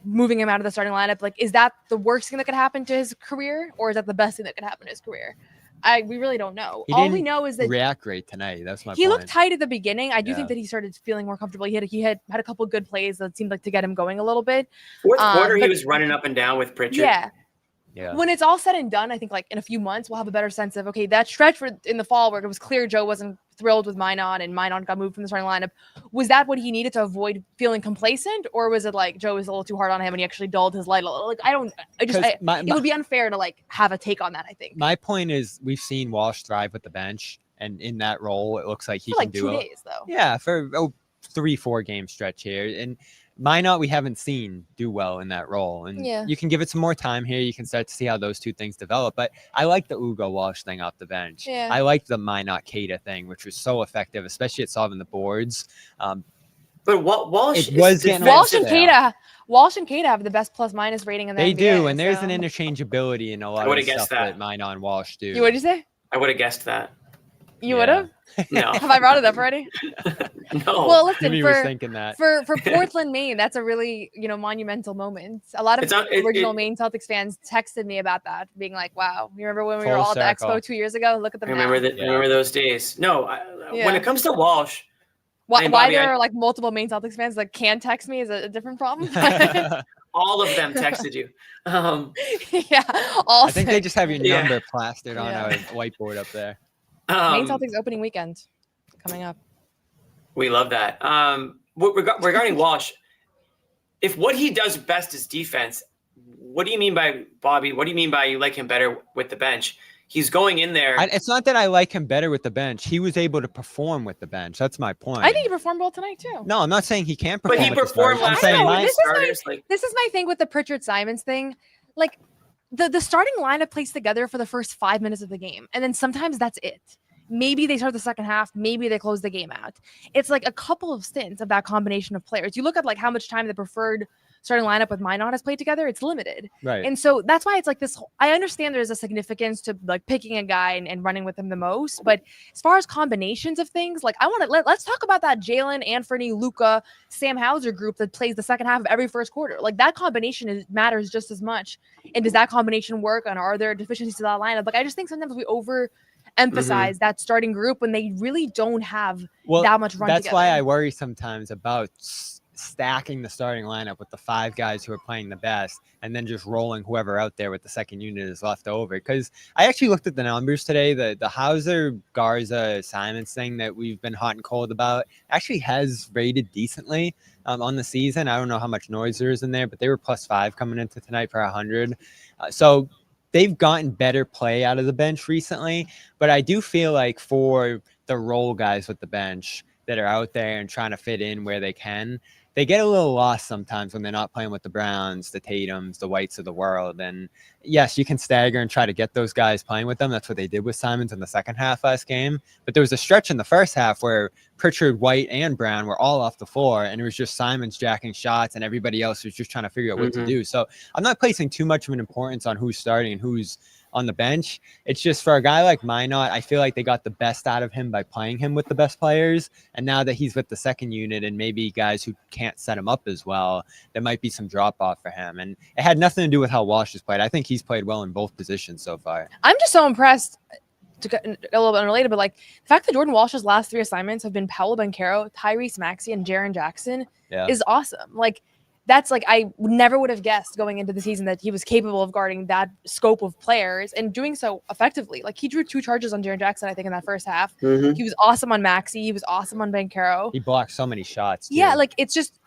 moving him out of the starting lineup, like, is that the worst thing that could happen to his career, or is that the best thing that could happen to his career? We really don't know. All we know is that react great tonight. That's my he point. looked tight at the beginning. I do think that he started feeling more comfortable. He had a couple of good plays that seemed like to get him going a little bit. Fourth quarter, he was running up and down with Pritchard. Yeah. When it's all said and done, I think like in a few months we'll have a better sense of, okay, that stretch in the fall where it was clear Joe wasn't thrilled with Minot and Minot got moved from the starting lineup. Was that what he needed to avoid feeling complacent, or was it like Joe was a little too hard on him and he actually dulled his light a little? Like it would be unfair to like have a take on that, I think. My point is we've seen Walsh thrive with the bench, and in that role it looks like he can do 2 days though. Yeah, for 3-4 game stretch here. And Minot we haven't seen do well in that role, and you can give it some more time here. You can start to see how those two things develop. But I like the Ugo Walsh thing off the bench. I like the Minot Keita thing, which was so effective, especially at solving the boards. But Walsh It was is getting Walsh and stale. Kata. Walsh and Kata have the best plus minus rating in the They NBA. do, and there's so- an interchangeability in a lot of would've the guessed stuff that. that Minot and Walsh do. You what'd you say? I would have guessed that. You would have? No. Have I brought it up already? No. Well, listen, Jimmy was thinking that. for Portland, Maine, that's a really monumental moment. A lot of original Maine Celtics fans texted me about that, being like, "Wow, you remember when we were Full all at the circle. Expo 2 years ago? Look at them Remember now." remember those days. No, Yeah. when it comes to Walsh, Why, and why Bobby, there are like multiple Maine Celtics fans that can text me is a different problem. all of them texted you. Yeah, all I think they just have your Yeah. number plastered on Yeah. a whiteboard up there. Maine Celtics opening weekend coming up. We love that. Regarding Walsh, if what he does best is defense, what do you mean by Bobby? What do you mean by you like him better with the bench? He's going in there. It's not that I like him better with the bench. He was able to perform with the bench. That's my point. I think he performed well tonight too. No, I'm not saying he can't But perform. he with the performed starters. I'm last saying night my- with starters. This is my thing with the Pritchard Simons thing. Like the starting lineup plays together for the first 5 minutes of the game, and then sometimes that's it. Maybe they start the second half. Maybe they close the game out. It's like a couple of stints of that combination of players. You look at like how much time the preferred starting lineup with Minot has played together. It's limited. Right. And so that's why it's like this. I understand there's a significance to like picking a guy and running with him the most. But as far as combinations of things, like I want to let's talk about that Jaylen, Anthony, Luca, Sam Hauser group that plays the second half of every first quarter. Like that combination matters just as much. And does that combination work? And are there deficiencies to that lineup? Like I just think sometimes we emphasize that starting group when they really don't have that much run That's together. why I worry sometimes about stacking the starting lineup with the 5 guys who are playing the best and then just rolling whoever out there with the second unit is left over. Because I actually looked at the numbers today. The Hauser, Garza, Simons thing that we've been hot and cold about actually has rated decently on the season. I don't know how much noise there is in there, but they were +5 coming into tonight for 100. So they've gotten better play out of the bench recently, but I do feel like for the role guys with the bench that are out there and trying to fit in where they can, they get a little lost sometimes when they're not playing with the Browns, the Tatums, the Whites of the world. And yes, you can stagger and try to get those guys playing with them. That's what they did with Simons in the second half last game. But there was a stretch in the first half where Pritchard, White, and Brown were all off the floor, and it was just Simons jacking shots, and everybody else was just trying to figure out what to do. So I'm not placing too much of an importance on who's starting and who's on the bench. It's just for a guy like Minot, I feel like they got the best out of him by playing him with the best players. And now that he's with the second unit and maybe guys who can't set him up as well, there might be some drop off for him. And it had nothing to do with how Walsh has played. I think he's played well in both positions so far. I'm just so impressed. To get a little bit unrelated, but like the fact that Jordan Walsh's last 3 assignments have been Paolo Banchero, Tyrese Maxey, and Jaren Jackson is awesome. Like that's like I never would have guessed going into the season that he was capable of guarding that scope of players and doing so effectively. Like he drew 2 charges on Jaren Jackson, I think, in that first half. He was awesome on Maxey. He was awesome on Banchero. He blocked so many shots. Too. Yeah, like it's just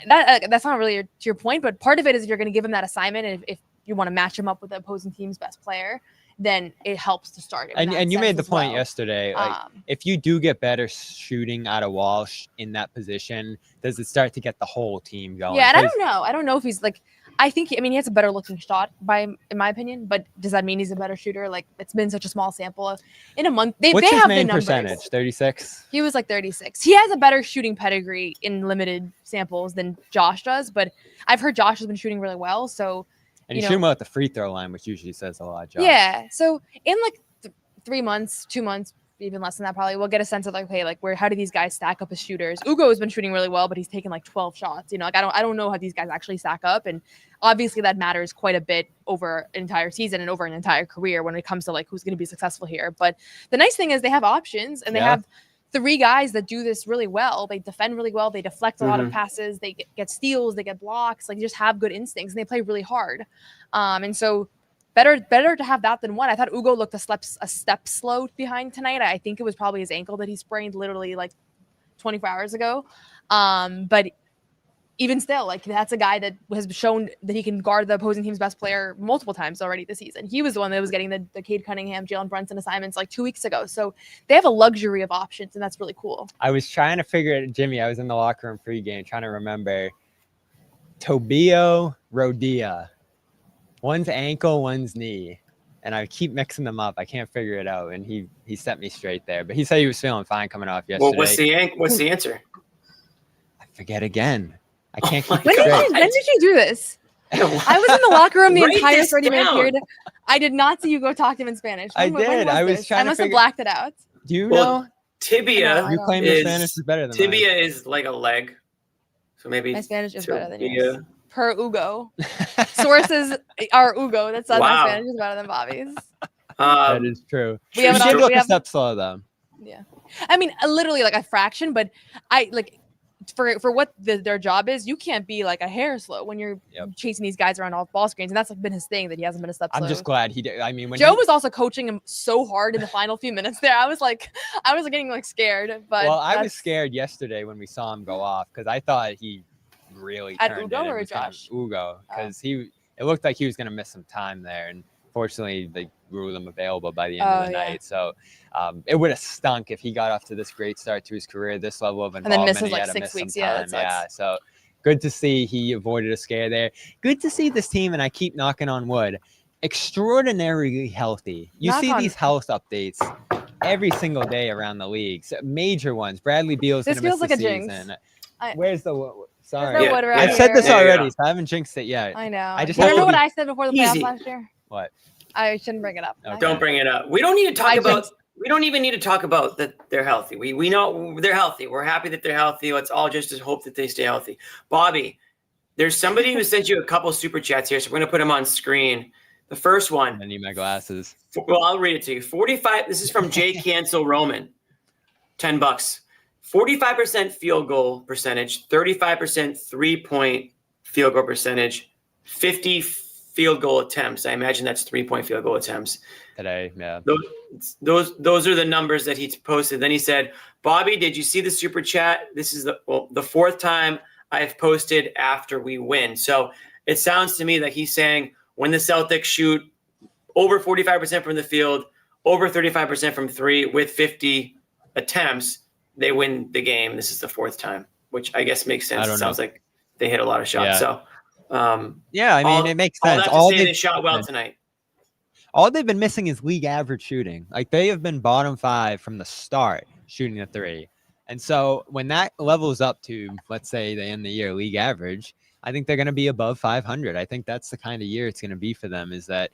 that's not really to your point, but part of it is if you're going to give him that assignment, and if you want to match him up with the opposing team's best player, then it helps to start it. And you made the point yesterday, like if you do get better shooting out of Walsh in that position, does it start to get the whole team going? Yeah, and I don't know if he's like, I mean, he has a better looking shot in my opinion, but does that mean he's a better shooter? Like it's been such a small sample in a month. What's they his have main the numbers. percentage? 36? He was like 36. He has a better shooting pedigree in limited samples than Josh does, but I've heard Josh has been shooting really well. So, And you shoot him at the free throw line, which usually says a lot, Josh. Yeah. So in like 3 months, 2 months, even less than that, probably we'll get a sense of like, okay, like how do these guys stack up as shooters? Ugo has been shooting really well, but he's taken like 12 shots. Like I don't know how these guys actually stack up, and obviously that matters quite a bit over an entire season and over an entire career when it comes to like who's going to be successful here. But the nice thing is they have options, and they have 3 guys that do this really well. They defend really well. They deflect a lot of passes. They get steals. They get blocks. Like, they just have good instincts, and they play really hard. And so better to have that than one. I thought Ugo looked a step slow behind tonight. I think it was probably his ankle that he sprained literally like 24 hours ago. But even still, like that's a guy that has shown that he can guard the opposing team's best player multiple times already this season. He was the one that was getting the Cade Cunningham, Jalen Brunson assignments like 2 weeks ago. So they have a luxury of options, and that's really cool. I was trying to figure it, Jimmy. I was in the locker room pregame trying to remember Tobio Rodia. One's ankle, one's knee. And I keep mixing them up. I can't figure it out. And he set me straight there. But he said he was feeling fine coming off yesterday. Well, what's the answer? I forget again. I can't keep When it did, straight. when did you do this? I was in the locker room the Write entire this 30-minute down. period. I did not see you go talk to him in Spanish. I When did. was I was this? trying I to must have figure- blacked it out. Do you Well, know? Tibia No, I You don't. claim your is Spanish is better than mine. tibia is like a leg. So maybe My Spanish is better than tibia. yours. Per Ugo. Sources are Ugo. That says Wow. my Spanish is better than Bobby's. That is true. We have You an- did look we a have- step slow though. Yeah. I mean, literally like a fraction, but I like for what their job is, you can't be like a hair slow when you're chasing these guys around off ball screens. And that's like been his thing that he hasn't been a step slow. I'm just glad he did. I mean, when Joe he- was also coaching him so hard in the final few minutes there. I was getting like scared. But well, I was that's- scared yesterday when we saw him go off because I thought he really At turned Ugo it. or It was gonna- Josh? Ugo, because it looked like he was going to miss some time there, and fortunately they ruled him available by the end of the Oh, yeah. night. So it would have stunk if he got off to this great start to his career, this level of then involvement. misses, and he like, had to 6 miss some weeks. Yeah, that time. Yeah, sucks. so good to see he avoided a scare there. Good to see this team, and I keep knocking on wood, extraordinarily healthy. You Knock see on- these health updates every single day around the league. So major ones. Bradley Beal's This going to miss feels the like a jinx. season. I- Where's the sorry? no wood around I've said this here. There you already, go. so I haven't jinxed it yet. I know. I just you have to remember what be- I said before the playoffs Easy. last year? What? I shouldn't bring it up. Okay. Don't bring it up. We don't need to talk I about. jinxed- We don't even need to talk about that they're healthy. We know they're healthy. We're happy that they're healthy. Let's all just hope that they stay healthy. Bobby, there's somebody who sent you a couple super chats here, so we're gonna put them on screen. The first one. I need my glasses. Well, I'll read it to you. 45. This is from Jay Cancel Roman. $10. 45% field goal percentage, 35% 3-point field goal percentage, 50 field goal attempts. I imagine that's 3-point field goal attempts. Today, yeah. Those are the numbers that he posted. Then he said, Bobby, did you see the super chat? This is the fourth time I've posted after we win. So it sounds to me like he's saying when the Celtics shoot over 45% from the field, over 35% from three with 50 attempts, they win the game. This is the fourth time, which I guess makes sense. I don't It sounds know. like they hit a lot of shots. Yeah. So Yeah, I mean, it makes sense. All that to say, they've- they shot well tonight. All they've been missing is league average shooting. Like they have been bottom 5 from the start shooting a 3. And so when that levels up to, let's say they end the year league average, I think they're going to be above 500. I think that's the kind of year it's going to be for them, is that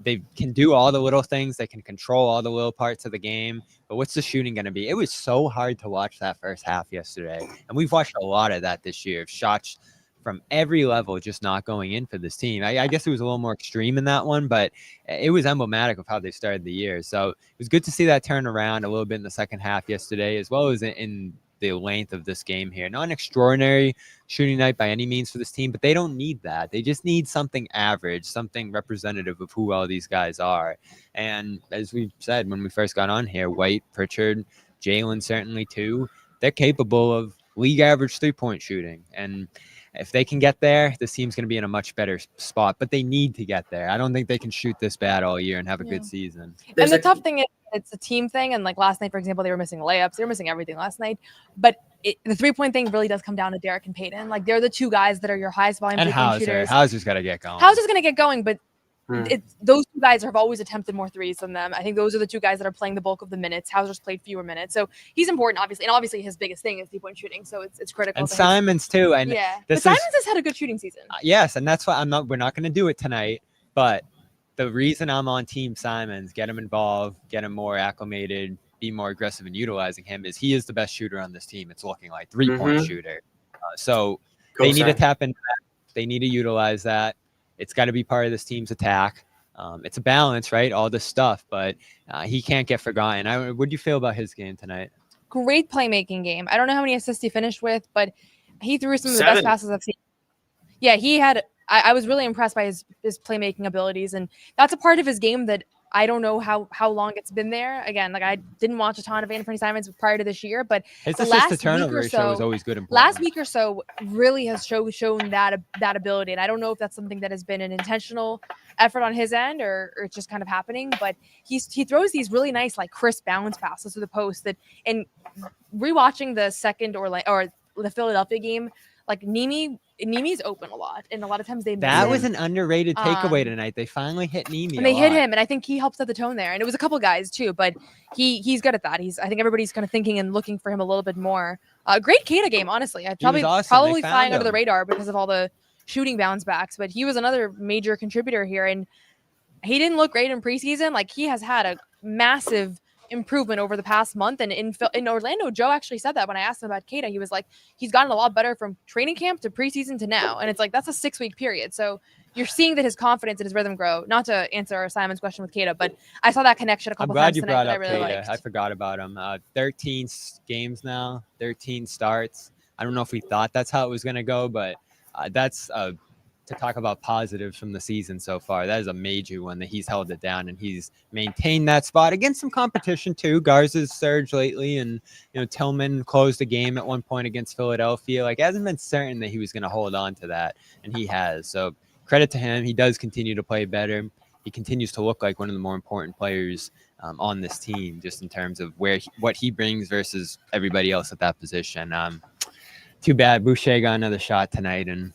they can do all the little things. They can control all the little parts of the game. But what's the shooting going to be? It was so hard to watch that first half yesterday. And we've watched a lot of that this year, of shots from every level just not going in for this team. I guess it was a little more extreme in that one, but it was emblematic of how they started the year. So it was good to see that turn around a little bit in the second half yesterday, as well as in the length of this game here. Not an extraordinary shooting night by any means for this team, but they don't need that. They just need something average, something representative of who all these guys are. And as we said when we first got on here, White, Pritchard, Jaylen certainly too, they're capable of league average 3-point shooting. And if they can get there, this team's going to be in a much better spot, but they need to get there. I don't think they can shoot this bad all year and have a good season. And the tough thing is it's a team thing. And like last night, for example, they were missing layups. They were missing everything last night. But the 3-point thing really does come down to Derrick and Peyton. Like they're the two guys that are your highest volume And 3-point shooters. Hauser's got to get going. Hauser's going to get going, but those two guys have always attempted more threes than them. I think those are the two guys that are playing the bulk of the minutes. Hauser's played fewer minutes. So he's important, obviously. And obviously his biggest thing is 3-point shooting. So it's critical. And to him. Simons too. And yeah. this But Simons is, has had a good shooting season. yes, and that's why we're not going to do it tonight. But the reason I'm on Team Simons, get him involved, get him more acclimated, be more aggressive in utilizing him, is he is the best shooter on this team. It's looking like 3-point shooter. So they need to tap into that. They need to utilize that. It's got to be part of this team's attack. It's a balance, right? All this stuff, but he can't get forgotten. What do you feel about his game tonight? Great playmaking game. I don't know how many assists he finished with, but he threw some of the best passes I've seen. Yeah, he had. I was really impressed by his playmaking abilities, and that's a part of his game that I don't know how long it's been there. Again, like I didn't watch a ton of Anthony Simons prior to this year, but His the assist to last turnover week or ratio so, is always good. last week or so really has shown that ability, and I don't know if that's something that has been an intentional effort on his end or it's just kind of happening. But he throws these really nice like crisp bounce passes to the post that, and rewatching the second or the Philadelphia game, like Nimi's open a lot, and a lot of times they miss That him. was an underrated takeaway tonight. They finally hit Nimi. And they hit him, and I think he helped set the tone there. And it was a couple guys too, but he's good at that. I think everybody's kind of thinking and looking for him a little bit more Great Kata game, honestly. He was awesome. They Probably found flying under the him. radar because of all the shooting bounce backs, but he was another major contributor here. And he didn't look great in preseason. Like, he has had a massive improvement over the past month. And in Orlando, Joe actually said that when I asked him about Kata. He was like, he's gotten a lot better from training camp to preseason to now. And it's like, that's a 6-week period. So you're seeing that his confidence and his rhythm grow. Not to answer Simon's question with Kata, but I saw that connection a I'm couple glad times you tonight brought that I up really Kata. liked. I forgot about him. 13 games now, 13 starts. I don't know if we thought that's how it was going to go, but that's to talk about positives from the season so far. That is a major one that he's held it down and he's maintained that spot against some competition too. Garza's surged lately, and Tillman closed the game at one point against Philadelphia. Like, it hasn't been certain that he was going to hold on to that, and he has. So credit to him. He does continue to play better. He continues to look like one of the more important players on this team, just in terms of what he brings versus everybody else at that position. Too bad Boucher got another shot tonight and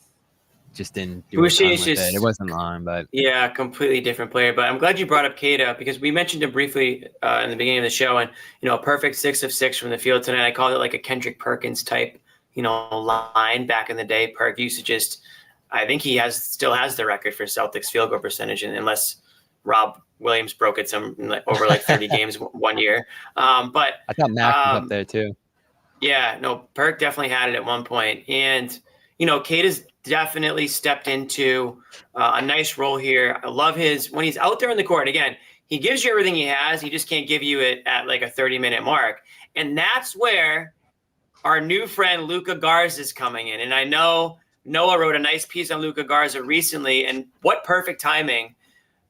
just didn't do Boucher's it. It wasn't long, but yeah, completely different player. But I'm glad you brought up Kata because we mentioned him briefly in the beginning of the show, and a perfect 6 of 6 from the field tonight. I called it like a Kendrick Perkins type, line back in the day. Perk used to just, I think he still has the record for Celtics field goal percentage, unless Rob Williams broke it over 30 games one year. But I thought Mac was up there too. Yeah, no, Perk definitely had it at one point, and Kata's definitely stepped into a nice role here. I love when he's out there on the court. Again, he gives you everything he has. He just can't give you it at like a 30-minute mark. And that's where our new friend Luca Garza is coming in. And I know Noah wrote a nice piece on Luca Garza recently, and what perfect timing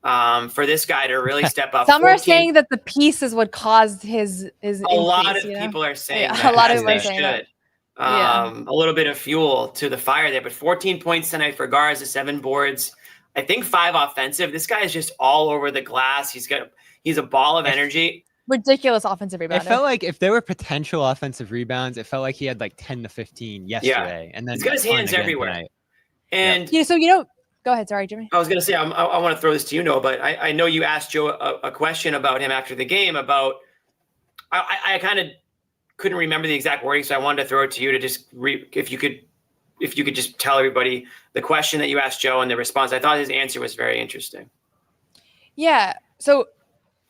for this guy to really step up. Some are saying that the piece is what caused his increase. A lot of people are saying that. A lot of as people are they saying should. that. Yeah. A little bit of fuel to the fire there, but 14 points tonight for Garza, 7 boards, I think 5 offensive. This guy is just all over the glass. He's a ball of energy. Ridiculous offensive rebound. It felt like if there were potential offensive rebounds, it felt like he had like 10 to 15 yesterday. And then he's got his hands everywhere. Tonight. And so go ahead. Sorry, Jimmy. I was going to say, I want to throw this to Noah, but I know you asked Joe a question about him after the game about, I kind of couldn't remember the exact wording, so I wanted to throw it to you to just if you could just tell everybody the question that you asked Joe and the response. I thought his answer was very interesting. Yeah. So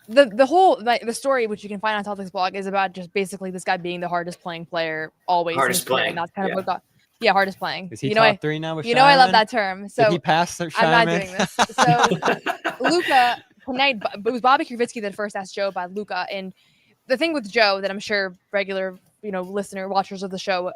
the whole the story, which you can find on Celtics blog, is about just basically this guy being the hardest playing player always. Hardest playing. That's kind of what got. Yeah, hardest playing. Is he top 3 now with Shyman? I love that term. So did he pass Shyman? I'm not doing this. So Luca tonight, it was Bobby Kravitsky that first asked Joe about Luca, and the thing with Joe that I'm sure regular, watchers of the show,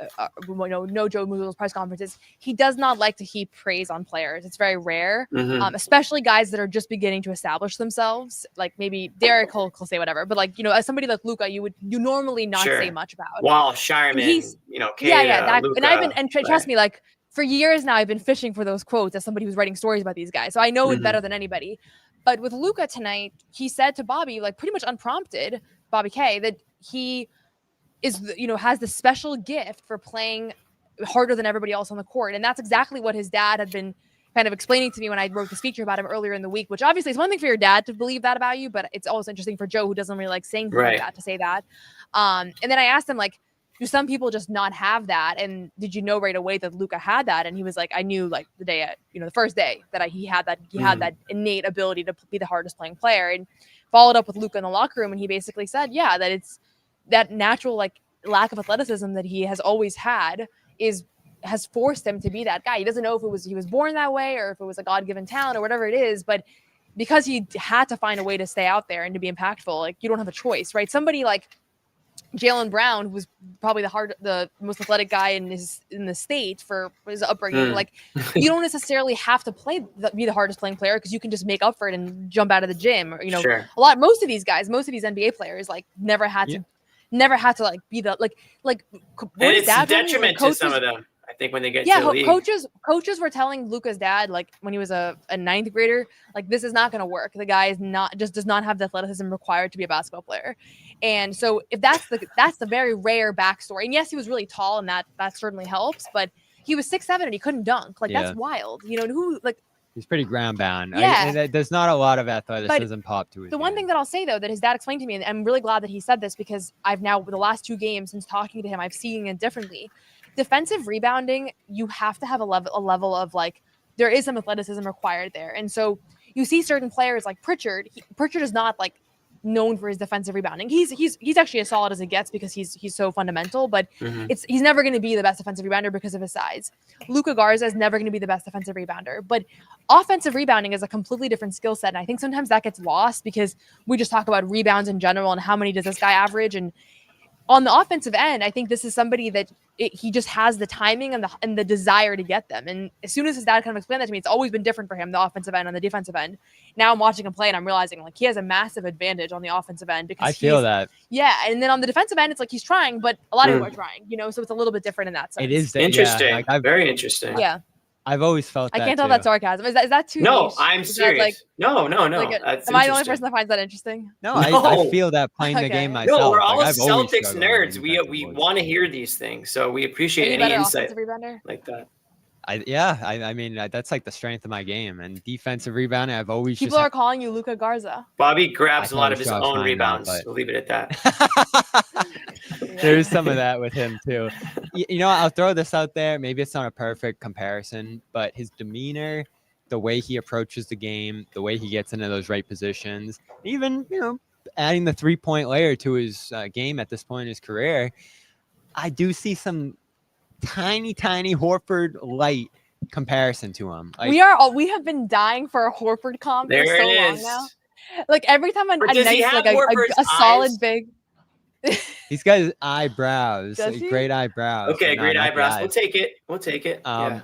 know Joe Mazzulla's press conferences. He does not like to heap praise on players. It's very rare, especially guys that are just beginning to establish themselves. Like maybe Derrick will say whatever, but as somebody like Luca, you normally not say much about. Walsh, Shyman, Kata, Luka, and trust me, like for years now, I've been fishing for those quotes as somebody who's writing stories about these guys, so I know it better than anybody. But with Luca tonight, he said to Bobby, like pretty much unprompted, Bobby K, that he is, has this special gift for playing harder than everybody else on the court. And that's exactly what his dad had been kind of explaining to me when I wrote this feature about him earlier in the week, which obviously is one thing for your dad to believe that about you, but it's always interesting for Joe, who doesn't really like saying things like that, to say that. And then I asked him, like, do some people just not have that? And did you know right away that Luca had that? And he was like, I knew like the day, the first day that he had that innate ability to be the hardest playing player. And followed up with Luca in the locker room, and he basically said, that it's that natural like lack of athleticism that he has always had has forced him to be that guy. He doesn't know if he was born that way or if it was a God-given talent or whatever it is, but because he had to find a way to stay out there and to be impactful, like you don't have a choice, right? Somebody like Jaylen Brown, who was probably the most athletic guy in the state for his upbringing. Like, you don't necessarily have to be the hardest playing player because you can just make up for it and jump out of the gym. Or, most of these guys, most of these NBA players, like never had to like be the like. And it's a detriment to some of them. I think when they get to the league. coaches were telling Luca's dad, like when he was a 9th grader, like this is not going to work. The guy does not have the athleticism required to be a basketball player. And so if that's the very rare backstory. And yes, he was really tall, and that certainly helps. But he was 6'7" and he couldn't dunk. Like that's wild. Who like He's pretty ground bound. Yeah. There's not a lot of athleticism pop to his The one thing that I'll say though that his dad explained to me, and I'm really glad that he said this because I've now the last 2 games since talking to him, I've seen it differently. Defensive rebounding, you have to have a level of like there is some athleticism required there, and so you see certain players like Pritchard. Pritchard is not like known for his defensive rebounding. He's actually as solid as it gets because he's so fundamental, but he's never going to be the best defensive rebounder because of his size. Luca Garza is never going to be the best defensive rebounder, but offensive rebounding is a completely different skill set. And I think sometimes that gets lost because we just talk about rebounds in general and how many does this guy average. And on the offensive end, I think this is somebody that he just has the timing and the desire to get them. And as soon as his dad kind of explained that to me, it's always been different for him, the offensive end and the defensive end. Now I'm watching him play and I'm realizing like he has a massive advantage on the offensive end because I feel that. Yeah. And then on the defensive end, it's like he's trying, but a lot of people are trying, so it's a little bit different in that sense. It is interesting. Yeah, very interesting. Yeah. I've always felt that. I can't tell that's sarcasm. Is that too No, niche? I'm Is that, serious. like- No. Like, That's am I the only interesting. person that finds that interesting? No, I feel that playing the Okay. game myself. No, we're all Like, I've always Celtics struggled with nerds. the We defensive boards. want to hear these things, so we Are appreciate you any better insight offensive rebounder? like that. I mean, that's like the strength of my game. And defensive rebounding, I've always People just are calling you Luca Garza. Bobby grabs I a lot thought of his Josh own Fine now, rebounds. but- We'll leave it at that. There's some of that with him too. I'll throw this out there. Maybe it's not a perfect comparison, but his demeanor, the way he approaches the game, the way he gets into those right positions, even adding the 3-point layer to his game at this point in his career, I do see some tiny Horford light comparison to him. Like, We have been dying for a Horford comp for There so it long is. now. Like every time a But does he nice, have like Horford's a solid eyes? big. he's got his eyebrows, Does he? great eyebrows. Okay, but no, great not the eyebrows. eyes. We'll take it. Yeah.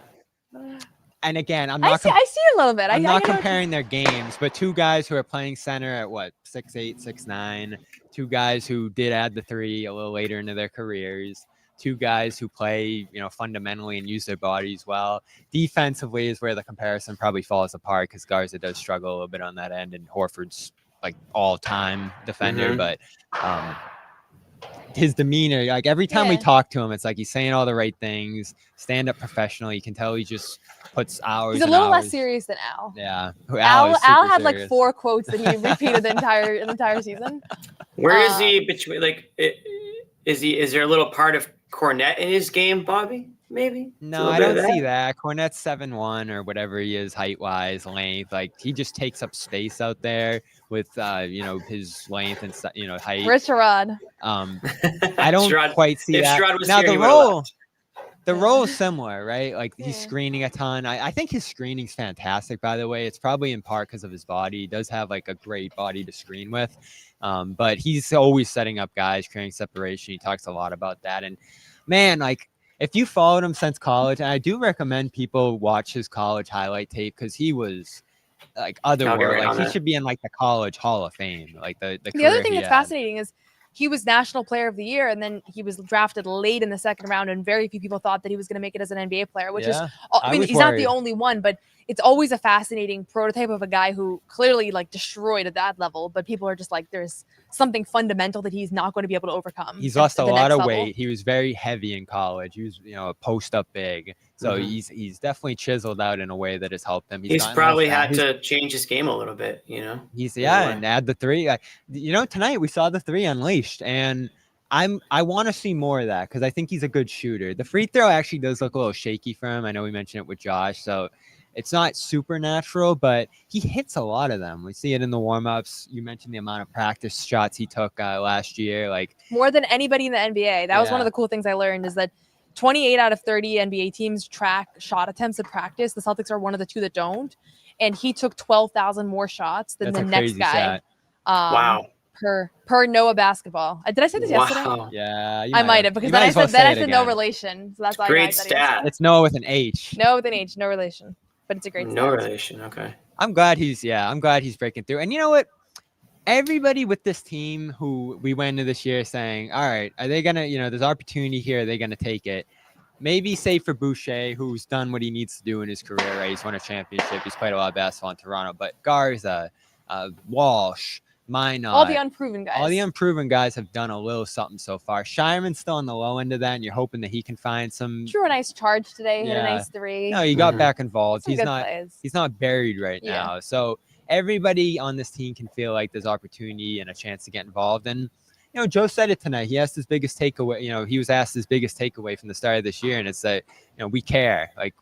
And again, I'm I not. see a little bit. I'm I not know- comparing their games, but 2 guys who are playing center at 6'8", 6'9", 2 guys who did add the 3 a little later into their careers, 2 guys who play, fundamentally and use their bodies well. Defensively is where the comparison probably falls apart because Garza does struggle a little bit on that end, and Horford's like all-time defender, but his demeanor, like every time we talk to him, it's like he's saying all the right things, stand up professional. You can tell he just puts hours. He's a and little hours. less serious than Al. Yeah, Al is super had like serious. 4 quotes that he repeated the entire season. Where is he between? Like, is there a little part of Cornette in his game, Bobby? Maybe. No, I don't see that. Cornette's 7'1" or whatever he is height wise, length. Like he just takes up space out there with his length and height. Where's Sherrod? I don't Sherrod- quite see if that. Sherrod was Now here, he the would've role, left. the role is similar, right? Like he's screening a ton. I think his screening's fantastic. By the way, it's probably in part because of his body. He does have like a great body to screen with, but he's always setting up guys, creating separation. He talks a lot about that, and man, like. If you followed him since college, and I do recommend people watch his college highlight tape because he was like otherworldly. right on Like he that. should be in like the college Hall of Fame. Like the The career other thing he that's had. fascinating is he was National Player of the Year, and then he was drafted late in the 2nd round, and very few people thought that he was going to make it as an NBA player, which is, Yeah, I I mean, was he's not worried. the only one, but it's always a fascinating prototype of a guy who clearly like destroyed at that level, but people are just like, there's something fundamental that he's not going to be able to overcome. He's at lost a the lot next of level. weight. He was very heavy in college. He was, a post up big. So Mhm. he's definitely chiseled out in a way that has helped him. He's gotten probably those- had his- to change his game a little bit. He's in a way. and add the 3. Tonight we saw the 3 unleashed, and I want to see more of that because I think he's a good shooter. The free throw actually does look a little shaky for him. I know we mentioned it with Josh, so it's not supernatural, but he hits a lot of them. We see it in the warm-ups. You mentioned the amount of practice shots he took last year. Like More than anybody in the NBA. That was one Yeah. of the cool things I learned is that 28 out of 30 NBA teams track shot attempts at practice. The Celtics are one of the 2 that don't. And he took 12,000 more shots than That's the a next crazy guy. shot. Wow. Per Noah basketball. Did I say this yesterday? Wow. Yeah, you I might have because You then might I as well said say it no again. relation. So that's why I Great lied that he stat. It's Noah with an H. was- No with an H, no relation. But it's a great No stat. relation. Okay. I'm glad he's breaking through. And you know what? Everybody with this team who we went into this year saying, all right, are they gonna, there's opportunity here, are they gonna take it? Maybe save for Boucher, who's done what he needs to do in his career, right? He's won a championship, he's played a lot of basketball in Toronto, but Garza, Walsh, Mine not. All the unproven guys. All the unproven guys have done a little something so far. Shireman's still on the low end of that, and you're hoping that he can find some. Drew a nice charge today. Hit a Yeah. nice 3. No, he got back involved. Some He's good not. plays. He's not buried right Yeah. now. So everybody on this team can feel like there's opportunity and a chance to get involved. And Joe said it tonight. He asked his biggest takeaway. He was asked his biggest takeaway from the start of this year, and it's that we care. Like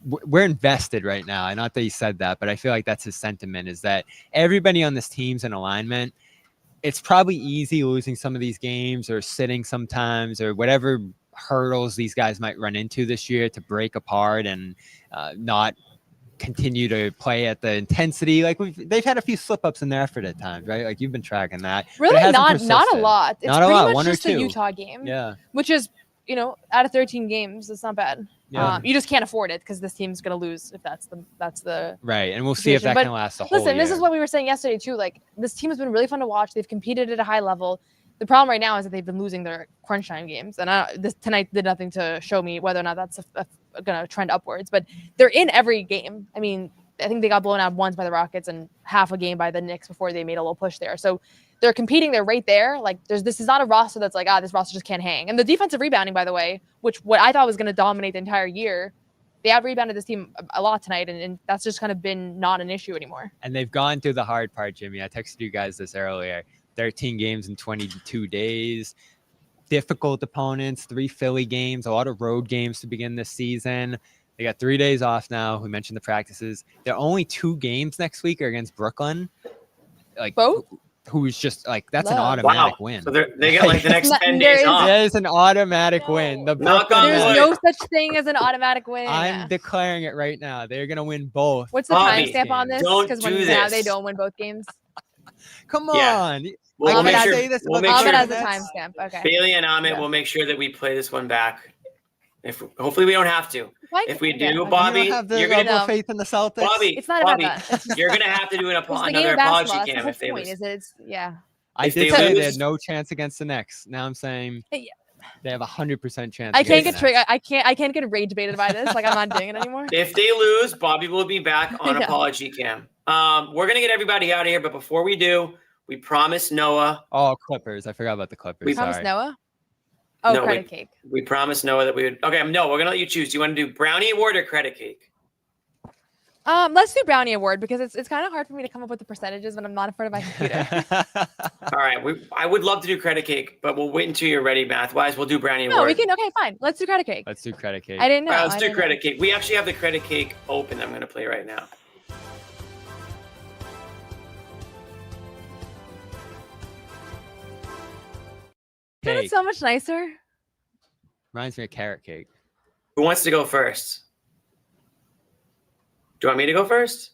we're invested right now. And not that he said that, but I feel like that's his sentiment. Is that everybody on this team's in alignment. It's probably easy losing some of these games or sitting sometimes or whatever hurdles these guys might run into this year to break apart and not continue to play at the intensity. Like they've had a few slip ups in their effort at times, right? Like you've been tracking that. But Really it hasn't not a persisted. lot. It's Not a pretty lot, much one or just the two. Utah game. Yeah. Which is, out of 13 games, it's not bad. Yeah. You just can't afford it because this team's gonna lose if that's the Right. And we'll see if situation. that But can last the whole listen, this year. is what we were saying yesterday too. Like this team has been really fun to watch. They've competed at a high level. The problem right now is that they've been losing their crunch time games, and this tonight did nothing to show me whether or not that's going to trend upwards. But they're in every game. I mean, I think they got blown out once by the Rockets and half a game by the Knicks before they made a little push there. So they're competing. They're right there. Like this is not a roster that's like, this roster just can't hang. And the defensive rebounding, by the way, what I thought was going to dominate the entire year, they out rebounded this team a lot tonight, and that's just kind of been not an issue anymore. And they've gone through the hard part, Jimmy. I texted you guys this earlier. 13 games in 22 days. Difficult opponents, 3 Philly games, a lot of road games to begin this season. They got 3 days off now. We mentioned the practices. Their only 2 games next week are against Brooklyn. Like both? Who's just like that's an Love. automatic Wow. win. So they get like the next 10 There days is- off. That is an automatic win. The Knock Brooklyn on There's wood. Nets, no such thing as an automatic win. I'm declaring it right now. They're gonna win both. What's the Bobby, timestamp on this? don't Because do now they this. don't win both games. Come Yeah. on. We'll I make can't sure- say this we'll about make the sure- Ahmed has a Nets. timestamp. Okay. Bailey and Ahmed Yeah. will make sure that we play this one back. Hopefully we don't have to. Why- If we yeah, do, okay. Bobby, You don't have the you're level gonna of faith in the Celtics. Bobby, It's not about Bobby, that. It's- you're gonna have to do It's the game another of apology basketball. cam That's if the they whole point. lose. Yeah. I If did they say they lose- had no chance against the Knicks. Now I'm saying Yeah. they have 100% chance. I can't against get the triggered. Nets. I can't get rage baited by this. Like I'm not doing it anymore. If they lose, Bobby will be back on Yeah. apology cam. We're gonna get everybody out of here, but before we do, we promised Noah. Oh, Clippers. I forgot about the Clippers. We Promise Sorry. Noah. Oh, No, credit cake. We promised Noah that we would. Okay, no, we're gonna let you choose. Do you want to do brownie award or credit cake? Let's do brownie award because it's kind of hard for me to come up with the percentages when I'm not in front of my computer. All right, I would love to do credit cake, but we'll wait until you're ready math-wise. We'll do brownie No, award. we can. Okay, fine. Let's do credit cake. Let's do credit cake. I didn't know. All right, let's I do didn't credit know. cake. We actually have the credit cake open. I'm gonna play right now. Isn't it Cake. so much nicer? Reminds me of carrot cake. Who wants to go first? Do you want me to go first?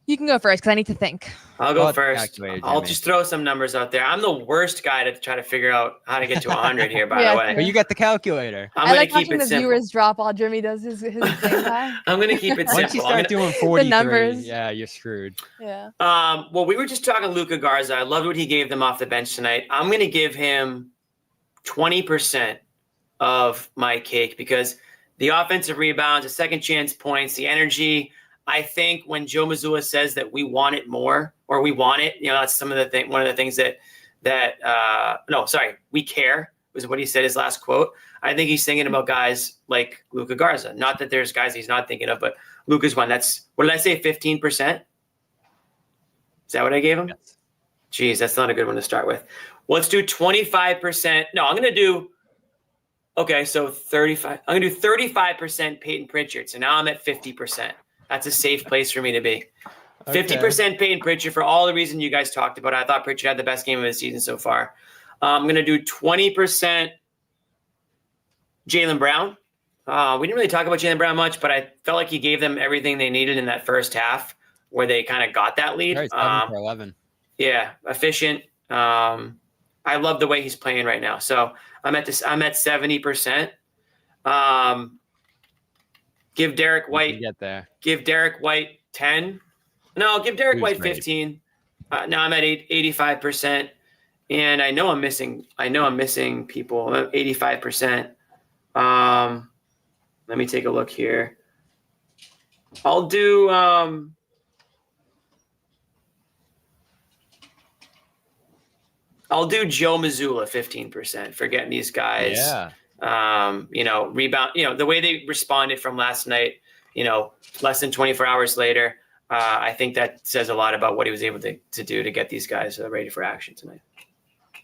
You can go first because I need to think. I'll go I'll first. calculate it, I'll Jimmy. just throw some numbers out there. I'm the worst guy to try to figure out how to get to 100 here, by Yeah, the way. But you got the calculator. I'm I going like to keep watching it the simple. viewers drop while Jimmy does his thing. Hi. I'm going to keep it Once you simple. I'm start gonna- doing 43, numbers. yeah, you're screwed. Yeah. Well, we were just talking Luca Garza. I loved what he gave them off the bench tonight. I'm going to give him 20% of my cake because the offensive rebounds, the second chance points, the energy. I think when Joe Mazzulla says that we want it more or we want it, that's some of the one of the things we care was what he said his last quote. I think he's thinking about guys like Luca Garza. Not that there's guys he's not thinking of, but Luca's one. That's, what did I say, 15%? Is that what I gave him? Yes. Geez, that's not a good one to start with. Let's do 25%. No, I'm going to do, okay, so 35. I'm going to do 35% Peyton Pritchard. So now I'm at 50%. That's a safe place for me to be. 50% Peyton Pritchard for all the reasons you guys talked about. I thought Pritchard had the best game of the season so far. I'm going to do 20% Jaylen Brown. We didn't really talk about Jaylen Brown much, but I felt like he gave them everything they needed in that first half where they kind of got that lead. Right, 7 for 11. Yeah, efficient. I love the way he's playing right now. So I'm at 70%. Give Derrick White. Get there. Give Derrick White 10. No, give Derrick Who's White great. 15. Now I'm at 85%. And I know I'm missing people. I'm at 85%. Let me take a look here. I'll do I'll do Joe Mazzulla 15% for getting these guys. Yeah. Rebound. The way they responded from last night. Less than 24 hours later. I think that says a lot about what he was able to do to get these guys ready for action tonight.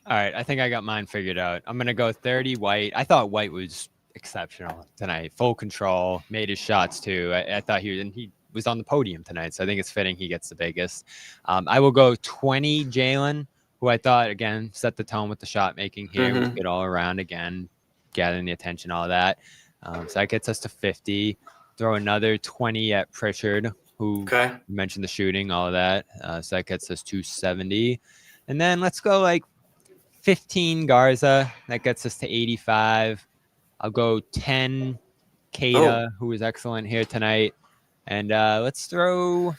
All right, I think I got mine figured out. I'm going to go 30 White. I thought White was exceptional tonight. Full control, made his shots too. I thought he was on the podium tonight, so I think it's fitting he gets the biggest. I will go 20 Jaylen, who I thought, again, set the tone with the shot making here. Was good all around again, gathering the attention, all that. So that gets us to 50. Throw another 20 at Pritchard, who mentioned the shooting, all of that. So that gets us to 70. And then let's go like 15 Garza. That gets us to 85. I'll go 10 Kada, who was excellent here tonight. And let's throw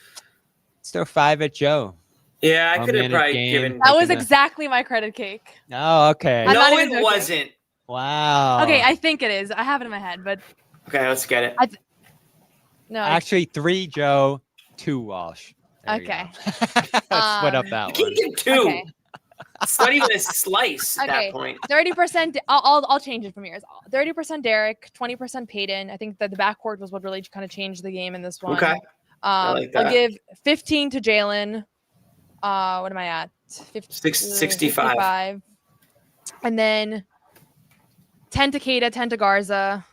5 at Joe. Yeah, I could have probably given. That was exactly my credit cake. Oh, okay. No, it wasn't. Wow. Okay, I think it is. I have it in my head, but okay, let's get it. No. Actually, 3 Joe, 2 Walsh. Okay. Let's split up that one. Give him 2. Okay. It's not even a slice at that point. 30%. I'll change it from here. 30% Derrick, 20% Payton. I think that the backcourt was what really kind of changed the game in this one. Okay. I like that. I'll give 15 to Jaylen. What am I at? 65. And then 10 to Kada, 10 to Garza.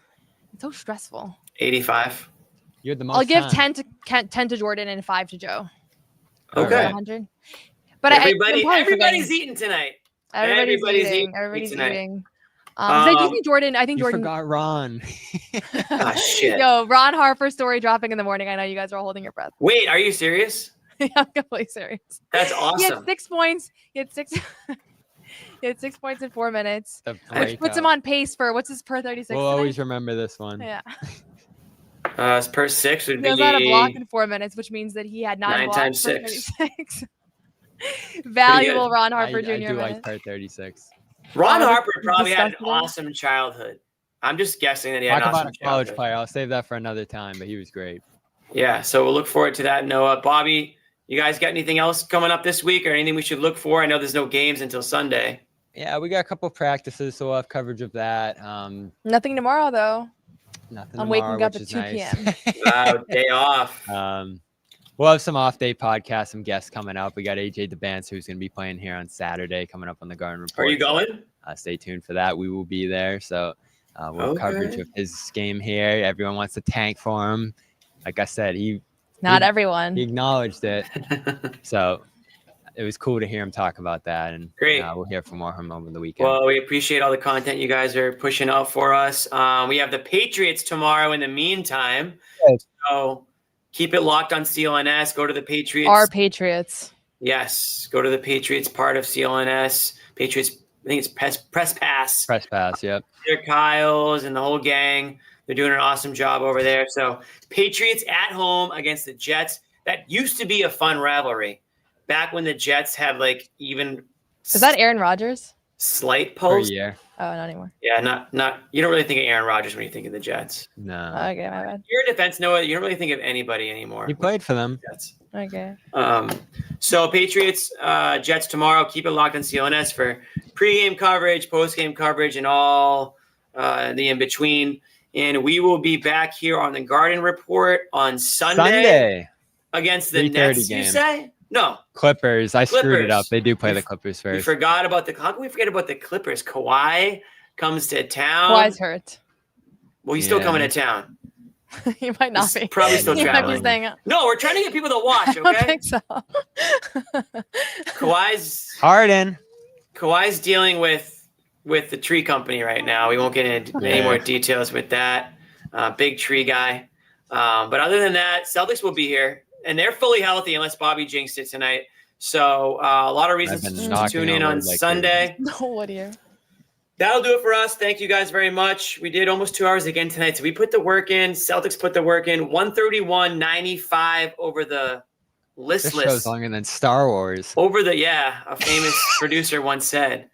It's so stressful. 85. You're the most. I'll give 10 to Jordan and 5 to Joe. Okay. 100. But everybody's eating tonight. Everybody's eating. I think Jordan. You forgot Ron. Shit. Yo, Ron Harper story dropping in the morning. I know you guys are all holding your breath. Wait, are you serious? Yeah, I'm completely serious. That's awesome. He had 6 points. He had 6 points in 4 minutes. Which puts him on pace for what's his per 36. We'll always remember this one. Yeah. His per 6 would be. He was at a block in 4 minutes, which means that he had 9 blocks times per 6. 36. Valuable Ron Harper Jr. I do minutes. like per 36. Ron Harper probably had an awesome childhood. I'm just guessing that he had an awesome about a college player. I'll save that for another time, but he was great. Yeah, so we'll look forward to that, Noah. Bobby, you guys got anything else coming up this week or anything we should look for? I know there's no games until Sunday. Yeah, we got a couple practices, so we'll have coverage of that. Nothing tomorrow, though. Nothing I'm tomorrow, waking up which at is 2 nice. p.m. Wow, day off. We'll have some off-day podcasts, some guests coming up. We got AJ DeBance, who's going to be playing here on Saturday, coming up on the Garden Report. Are you going? Stay tuned for that. We will be there. So we'll have coverage of his game here. Everyone wants to tank for him. Like I said, everyone. He acknowledged it. So it was cool to hear him talk about that. And great. We'll hear from more of him over the weekend. Well, we appreciate all the content you guys are pushing out for us. We have the Patriots tomorrow in the meantime. Yes. So keep it locked on CLNS. Go to the Patriots. Our Patriots. Yes. Go to the Patriots part of CLNS. Patriots, I think it's Press Pass. Press Pass, yep. They're Kyle's and the whole gang. They're doing an awesome job over there. So Patriots at home against the Jets. That used to be a fun rivalry. Back when the Jets had even Is that Aaron Rodgers? Slight post. For a year. Oh, not anymore. Yeah, not. You don't really think of Aaron Rodgers when you think of the Jets. No. Okay, my bad. Your defense, Noah. You don't really think of anybody anymore. He played for them. Jets. Okay. So Patriots, Jets tomorrow. Keep it locked on CLNS for pregame coverage, postgame coverage, and all the in between. And we will be back here on the Garden Report on Sunday. Against the Nets. game. You say? No. Clippers. I screwed it Clippers. up. They do play the Clippers We first. forgot about how can we forget about the Clippers? Kawhi comes to town. Kawhi's hurt. Well, he's still Yeah. coming to town. He might not He's be. probably still He might traveling. be staying up. No, we're trying to get people to watch, I don't okay? think so. Kawhi's dealing with the tree company right now. We won't get into any more details with that. Big tree guy. But other than that, Celtics will be here, and they're fully healthy unless Bobby jinxed it tonight. So a lot of reasons to tune in on Sunday. No, what do you? That'll do it for us. Thank you guys very much. We did almost 2 hours again tonight. So we put the work in. Celtics put the work in. 131.95 over the This listless. show's longer than Star Wars. A famous producer once said.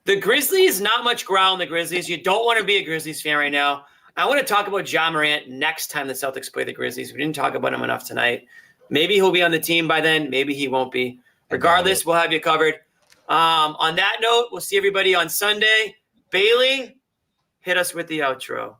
The Grizzlies, not much growl in the Grizzlies. You don't want to be a Grizzlies fan right now. I want to talk about Ja Morant next time the Celtics play the Grizzlies. We didn't talk about him enough tonight. Maybe he'll be on the team by then. Maybe he won't be. Regardless, we'll have you covered. On that note, we'll see everybody on Sunday. Bailey, hit us with the outro.